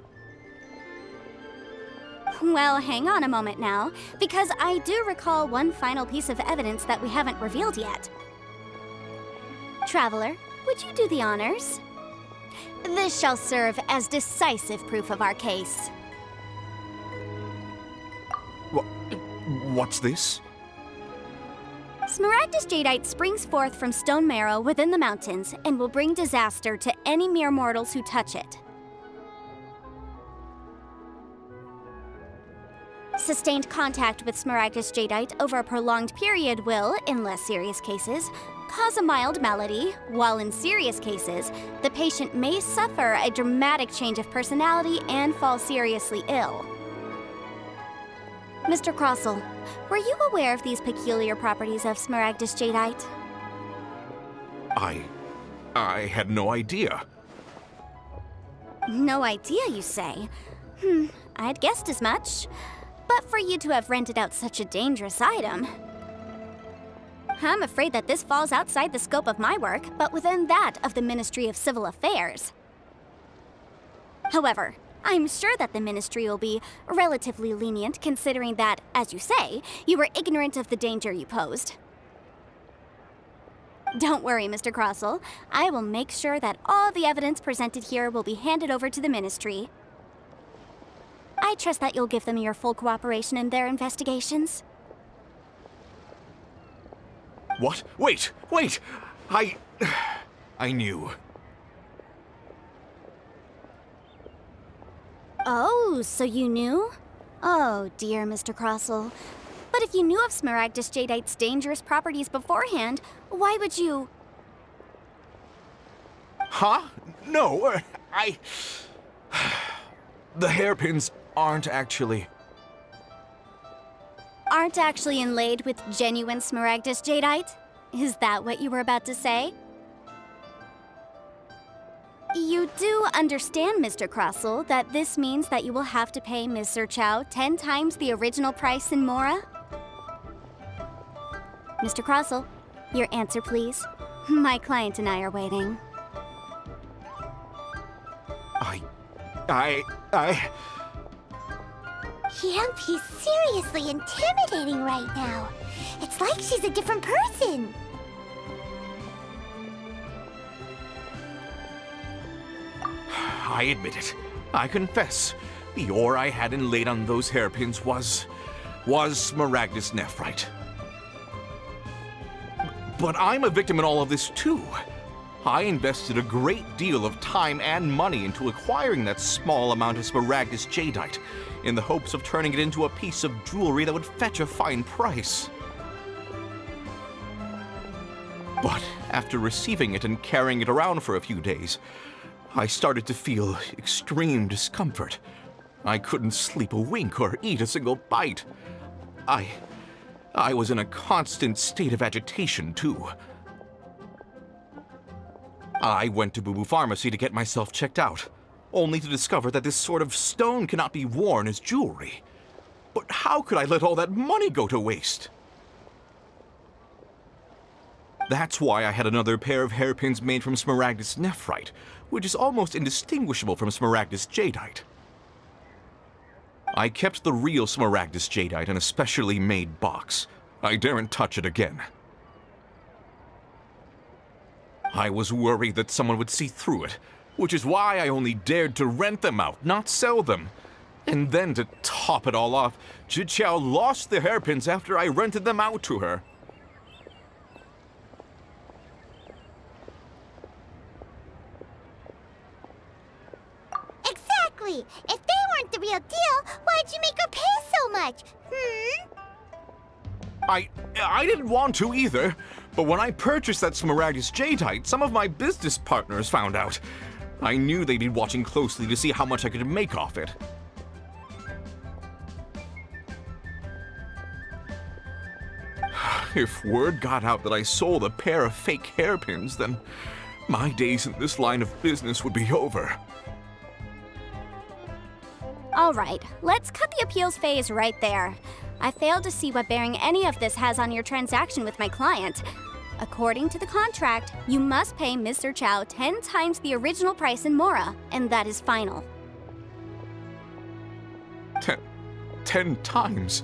S3: Well, hang on a moment now, because I do recall one final piece of evidence that we haven't revealed yet. Traveler, would you do the honors? This shall serve as decisive proof of our case.
S4: What's this?
S3: Smaragdus jadeite springs forth from stone marrow within the mountains and will bring disaster to any mere mortals who touch it. Sustained contact with smaragdus jadeite over a prolonged period will, in less serious cases, cause a mild malady, while in serious cases, the patient may suffer a dramatic change of personality and fall seriously ill. Mr. Crossell, were you aware of these peculiar properties of smaragdus jadeite?
S4: I had no idea.
S3: No idea, you say? I'd guessed as much. But for you to have rented out such a dangerous item... I'm afraid that this falls outside the scope of my work, but within that of the Ministry of Civil Affairs. However, I'm sure that the Ministry will be relatively lenient considering that, as you say, you were ignorant of the danger you posed. Don't worry, Mr. Crossell. I will make sure that all the evidence presented here will be handed over to the Ministry. I trust that you'll give them your full cooperation in their investigations.
S4: What? Wait! I knew.
S3: Oh, so you knew? Oh, dear Mr. Crossell. But if you knew of smaragdus jadeite's dangerous properties beforehand, why would you...
S4: Huh? No, The hairpins aren't actually...
S3: Aren't actually inlaid with genuine smaragdus jadeite? Is that what you were about to say? You do understand, Mr. Crossell, that this means that you will have to pay Ms. Zerchow 10 times the original price in Mora? Mr. Crossell, your answer, please. My client and I are waiting.
S2: Yep, he's seriously intimidating right now. It's like she's a different person.
S4: I admit it. I confess. The ore I had inlaid on those hairpins was smaragdus nephrite. But I'm a victim in all of this too. I invested a great deal of time and money into acquiring that small amount of smaragdus jadeite, in the hopes of turning it into a piece of jewelry that would fetch a fine price. But after receiving it and carrying it around for a few days, I started to feel extreme discomfort. I couldn't sleep a wink or eat a single bite. I was in a constant state of agitation, too. I went to Boo Boo Pharmacy to get myself checked out, only to discover that this sort of stone cannot be worn as jewelry. But how could I let all that money go to waste? That's why I had another pair of hairpins made from smaragdus nephrite, which is almost indistinguishable from smaragdus jadeite. I kept the real smaragdus jadeite in a specially made box. I daren't touch it again. I was worried that someone would see through it, which is why I only dared to rent them out, not sell them. And then to top it all off, Chiao lost the hairpins after I rented them out to her.
S2: Exactly! If they weren't the real deal, why'd you make her pay so much?
S4: I didn't want to either, but when I purchased that smaragdus jadeite, some of my business partners found out. I knew they'd be watching closely to see how much I could make off it. If word got out that I sold a pair of fake hairpins, then my days in this line of business would be over.
S3: All right, let's cut the appeals phase right there. I failed to see what bearing any of this has on your transaction with my client. According to the contract, you must pay Mr. Chow 10 times the original price in Mora, and that is final.
S4: 10 times?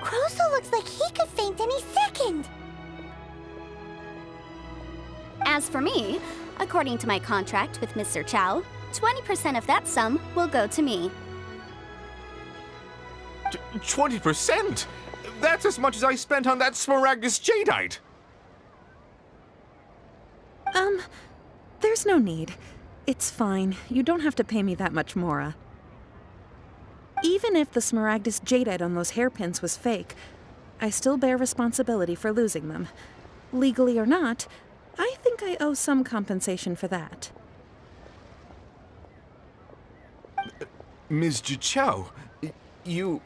S2: Crosel looks like he could faint any second.
S3: As for me, according to my contract with Mr. Chow, 20% of that sum will go to me.
S4: 20%? That's as much as I spent on that smaragdus jadeite!
S5: There's no need. It's fine. You don't have to pay me that much, Mora. Even if the smaragdus jadeite on those hairpins was fake, I still bear responsibility for losing them. Legally or not, I think I owe some compensation for that.
S4: Ms. Jichao, you...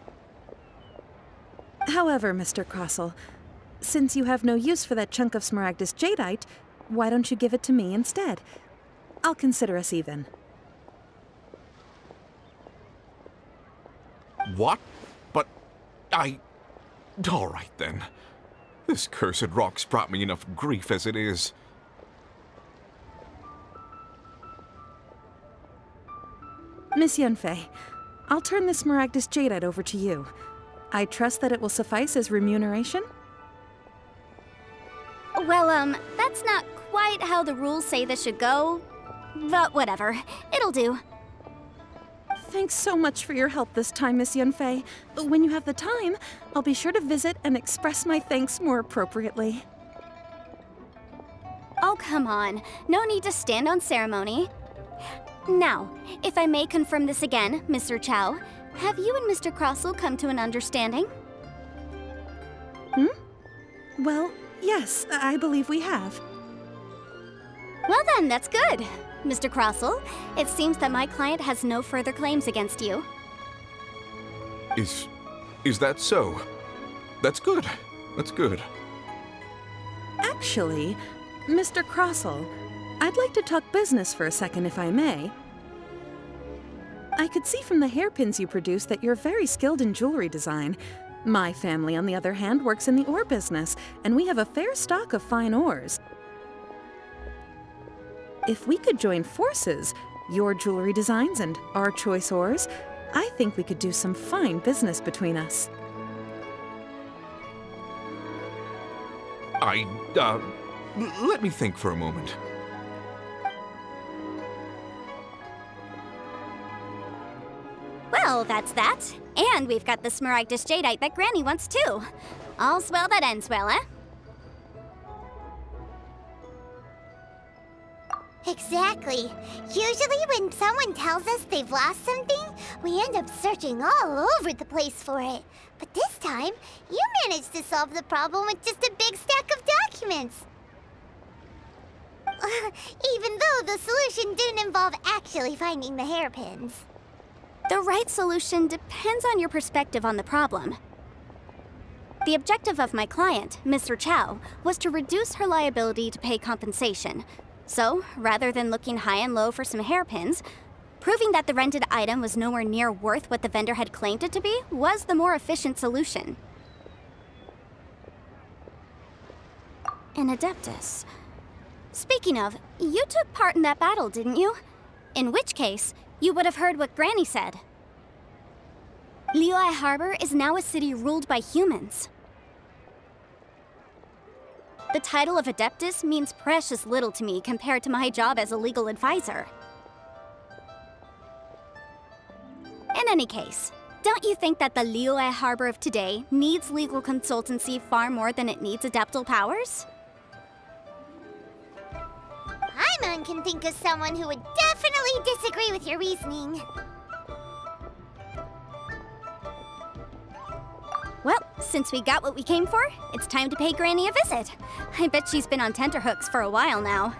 S5: However, Mr. Crossell, since you have no use for that chunk of smaragdus jadeite, why don't you give it to me instead? I'll consider us even.
S4: What? But all right then. This cursed rock's brought me enough grief as it is.
S5: Miss Yunfei, I'll turn the smaragdus jadeite over to you. I trust that it will suffice as remuneration?
S3: Well, that's not quite how the rules say this should go. But whatever, it'll do.
S5: Thanks so much for your help this time, Miss Yunfei. When you have the time, I'll be sure to visit and express my thanks more appropriately.
S3: Oh, come on. No need to stand on ceremony. Now, if I may confirm this again, Mr. Chow, have you and Mr. Crossell come to an understanding?
S5: Well, yes, I believe we have.
S3: Well then, that's good. Mr. Crossell, it seems that my client has no further claims against you.
S4: Is that so? That's good. That's good.
S5: Actually, Mr. Crossell, I'd like to talk business for a second, if I may. I could see from the hairpins you produce that you're very skilled in jewelry design. My family, on the other hand, works in the ore business, and we have a fair stock of fine ores. If we could join forces, your jewelry designs and our choice ores, I think we could do some fine business between us.
S4: Let me think for a moment.
S3: Well, that's that. And we've got the smaragdus jadeite that Granny wants too. All's well that ends well, eh?
S2: Exactly. Usually when someone tells us they've lost something, we end up searching all over the place for it. But this time, you managed to solve the problem with just a big stack of documents. Even though the solution didn't involve actually finding the hairpins.
S3: The right solution depends on your perspective on the problem. The objective of my client, Mr. Chow, was to reduce her liability to pay compensation. So, rather than looking high and low for some hairpins, proving that the rented item was nowhere near worth what the vendor had claimed it to be was the more efficient solution. An Adeptus. Speaking of, you took part in that battle, didn't you? In which case, you would have heard what Granny said. Liyue Harbor is now a city ruled by humans. The title of Adeptus means precious little to me compared to my job as a legal advisor. In any case, don't you think that the Liyue Harbor of today needs legal consultancy far more than it needs adeptal powers?
S2: Paimon can think of someone who would definitely disagree with your reasoning.
S3: Well, since we got what we came for, it's time to pay Granny a visit. I bet she's been on tenterhooks for a while now.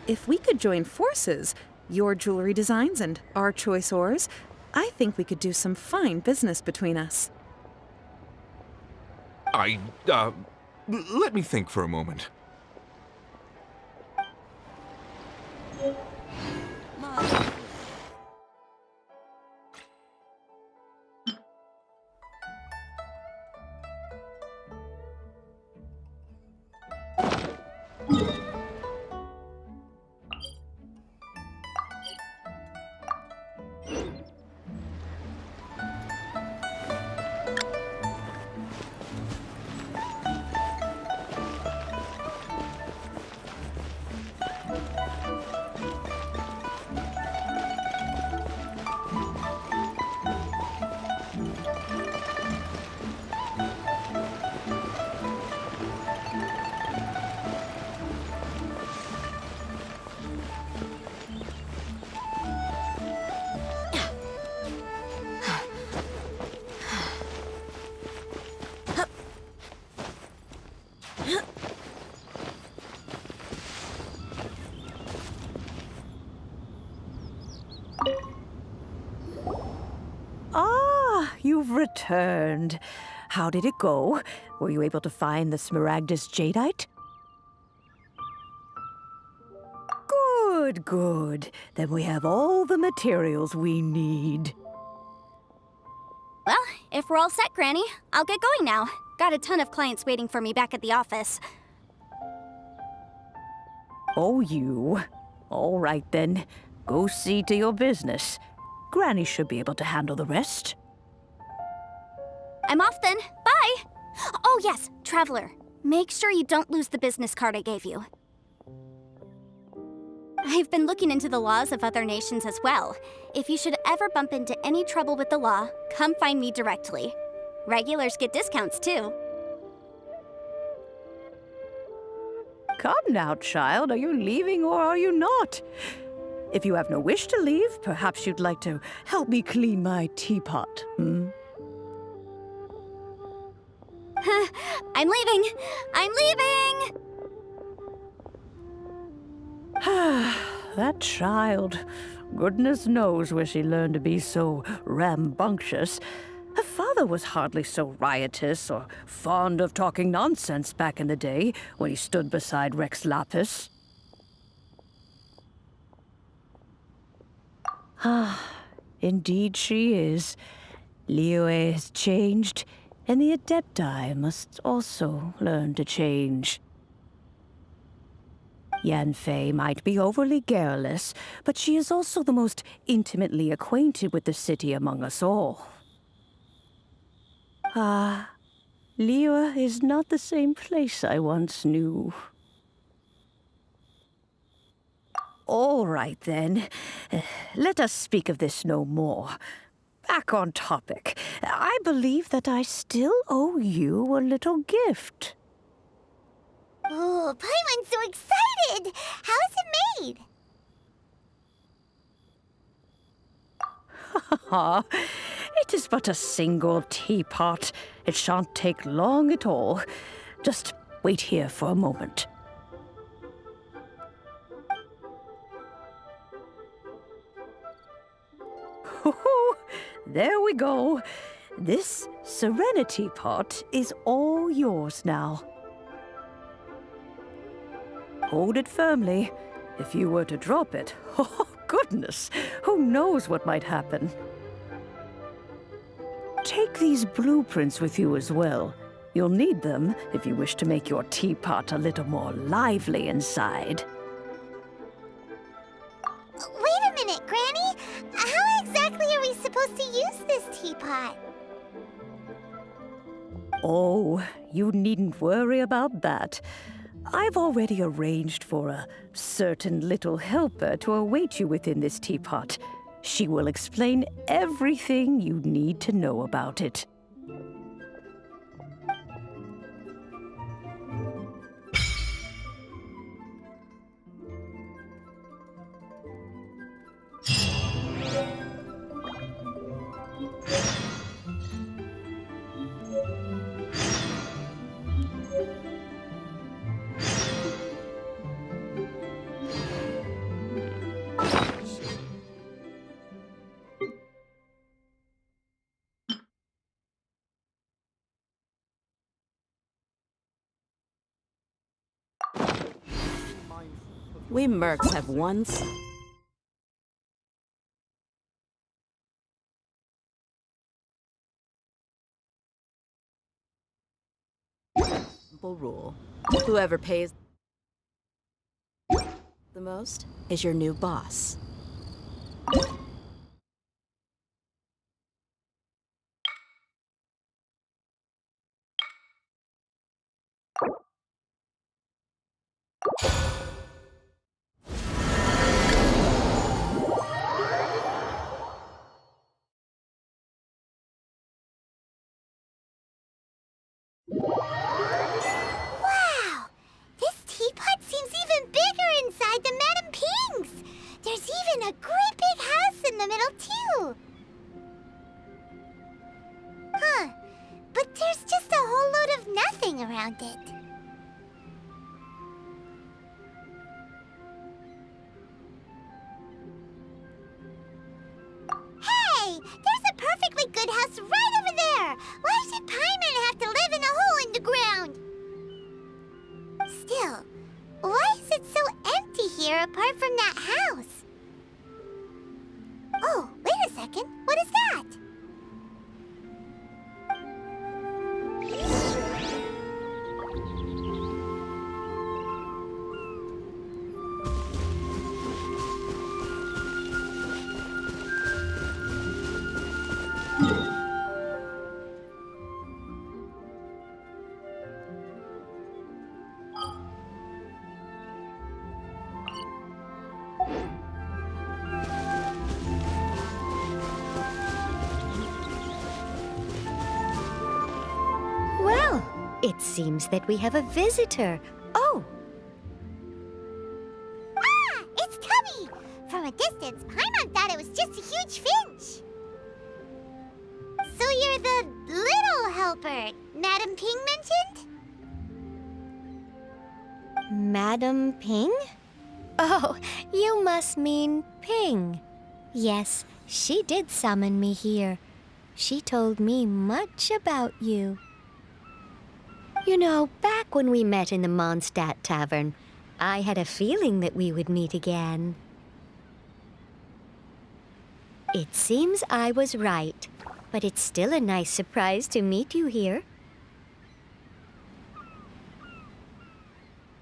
S5: If we could join forces, your jewelry designs and our choice ores, I think we could do some fine business between us.
S4: Let me think for a moment.
S1: You've returned. How did it go? Were you able to find the Smaragdus Jadeite? Good, good. Then we have all the materials we need.
S3: Well, if we're all set, Granny, I'll get going now. Got a ton of clients waiting for me back at the office.
S1: Oh, you. All right, then. Go see to your business. Granny should be able to handle the rest.
S3: I'm off then. Bye! Oh yes, Traveler. Make sure you don't lose the business card I gave you. I've been looking into the laws of other nations as well. If you should ever bump into any trouble with the law, come find me directly. Regulars get discounts too.
S1: Come now, child. Are you leaving or are you not? If you have no wish to leave, perhaps you'd like to help me clean my teapot, hmm?
S3: I'm leaving! I'm leaving!
S1: That child. Goodness knows where she learned to be so rambunctious. Her father was hardly so riotous or fond of talking nonsense back in the day when he stood beside Rex Lapis. Indeed she is. Liyue has changed, and the Adepti must also learn to change. Yanfei might be overly garrulous, but she is also the most intimately acquainted with the city among us all. Liyue is not the same place I once knew. All right, then. Let us speak of this no more. back on topic. I believe that I still owe you a little gift.
S2: Oh, Paimon's so excited! How is it made?
S1: It is but a single teapot. It shan't take long at all. Just wait here for a moment. There we go. This serenity pot is all yours now. Hold it firmly. If you were to drop it, oh goodness, who knows what might happen. Take these blueprints with you as well. You'll need them if you wish to make your teapot a little more lively inside.
S2: Wait a minute, Granny! How exactly are we supposed to use this teapot?
S1: Oh, you needn't worry about that. I've already arranged for a certain little helper to await you within this teapot. She will explain everything you need to know about it.
S9: We mercs have one simple rule. Whoever pays the most is your new boss.
S2: Wow! This teapot seems even bigger inside than Madame Ping's! There's even a great big house in the middle, too! Huh. But there's just a whole load of nothing around it. Hey! There's a perfectly good house right over there! Why should Paimon have to live in a hole in the ground? Still, why is it so empty here apart from that house? Oh, wait a second. What is that?
S10: Well, it seems that we have a visitor. Oh,
S2: Ah! It's Tubby! From a distance, Paimon thought it was just a huge finch. So you're the little helper Madame Ping mentioned?
S10: Madam Ping? Oh, you must mean Ping. Yes, she did summon me here. She told me much about you. You know, back when we met in the Mondstadt Tavern, I had a feeling that we would meet again. It seems I was right, but it's still a nice surprise to meet you here.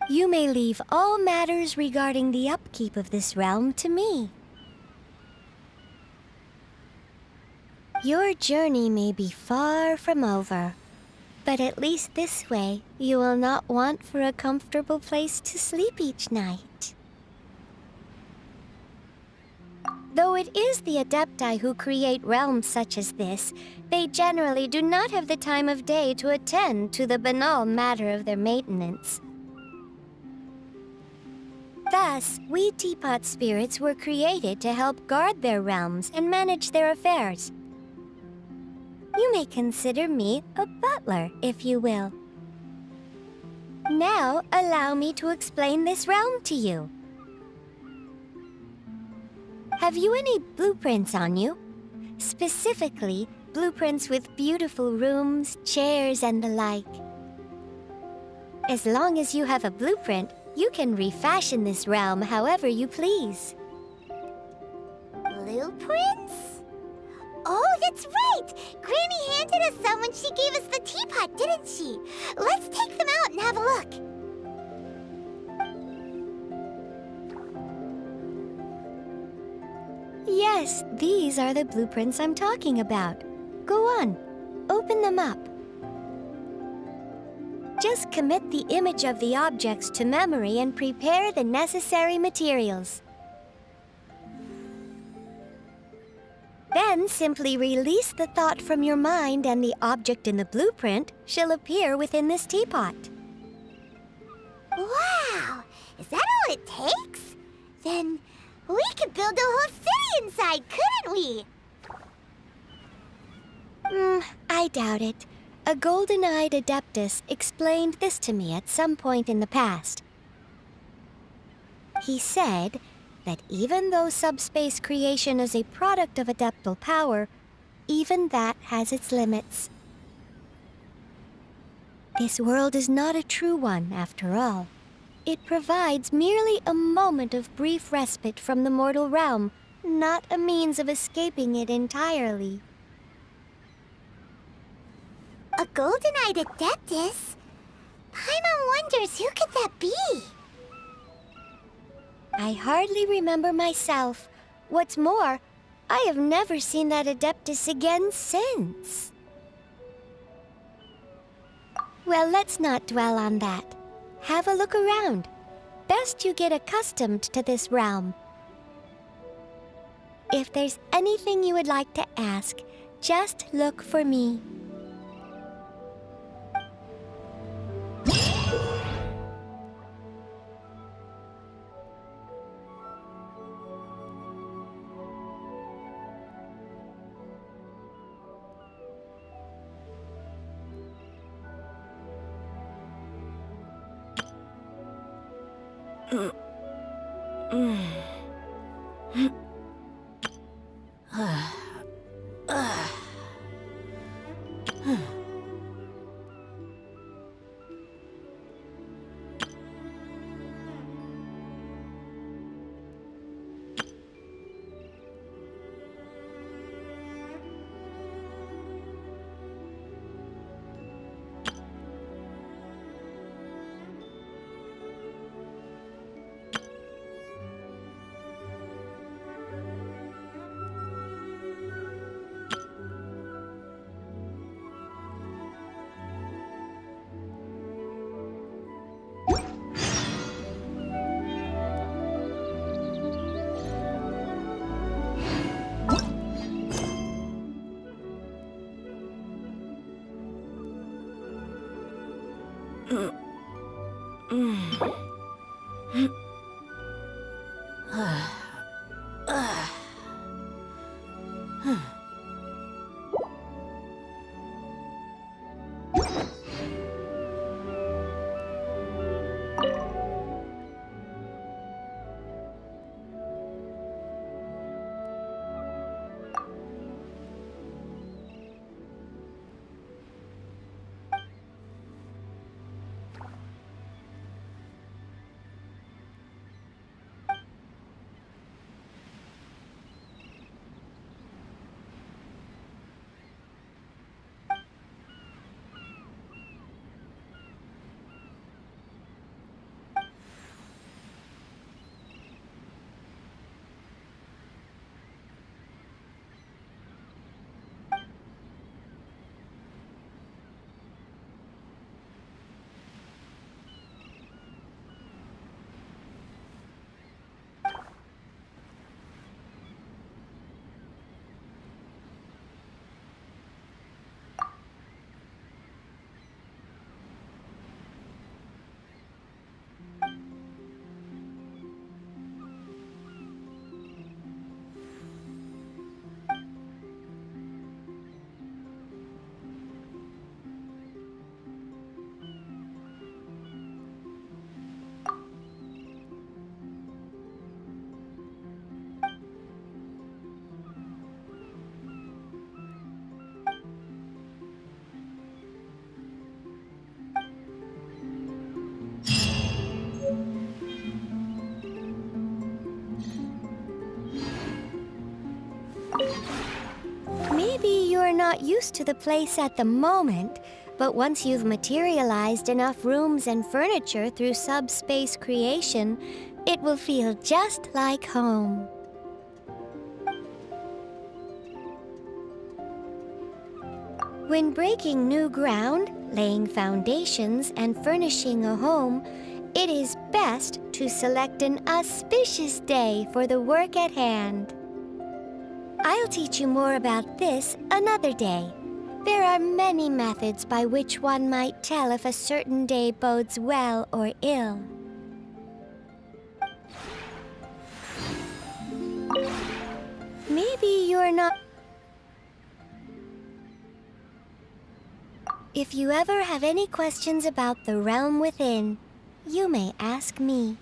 S10: You may leave all matters regarding the upkeep of this realm to me. Your journey may be far from over, but at least this way you will not want for a comfortable place to sleep each night. Though it is the Adepti who create realms such as this, they generally do not have the time of day to attend to the banal matter of their maintenance. Thus, we teapot spirits were created to help guard their realms and manage their affairs. You may consider me a butler, if you will. Now, allow me to explain this realm to you. Have you any blueprints on you? Specifically, blueprints with beautiful rooms, chairs, and the like. As long as you have a blueprint, you can refashion this realm however you please.
S2: Blueprints? Oh, that's right! Granny handed us some when she gave us the teapot, didn't she? Let's take them out and have a look.
S10: Yes, these are the blueprints I'm talking about. Go on, open them up. Just commit the image of the objects to memory and prepare the necessary materials. Then simply release the thought from your mind and the object in the blueprint shall appear within this teapot.
S2: Wow! Is that all it takes? Then we could build a whole city inside, couldn't we?
S10: I doubt it. A golden-eyed adeptus explained this to me at some point in the past. He said that even though subspace creation is a product of adeptal power, even that has its limits. This world is not a true one, after all. It provides merely a moment of brief respite from the mortal realm, not a means of escaping it entirely.
S2: A golden-eyed adeptus? Paimon wonders who could that be?
S10: I hardly remember myself. What's more, I have never seen that adeptus again since. Well, let's not dwell on that. Have a look around. Best you get accustomed to this realm. If there's anything you would like to ask, just look for me. not used to the place at the moment, but once you've materialized enough rooms and furniture through subspace creation, it will feel just like home. When breaking new ground, laying foundations, and furnishing a home, it is best to select an auspicious day for the work at hand. I'll teach you more about this another day. There are many methods by which one might tell if a certain day bodes well or ill. Maybe you're not... If you ever have any questions about the realm within, you may ask me.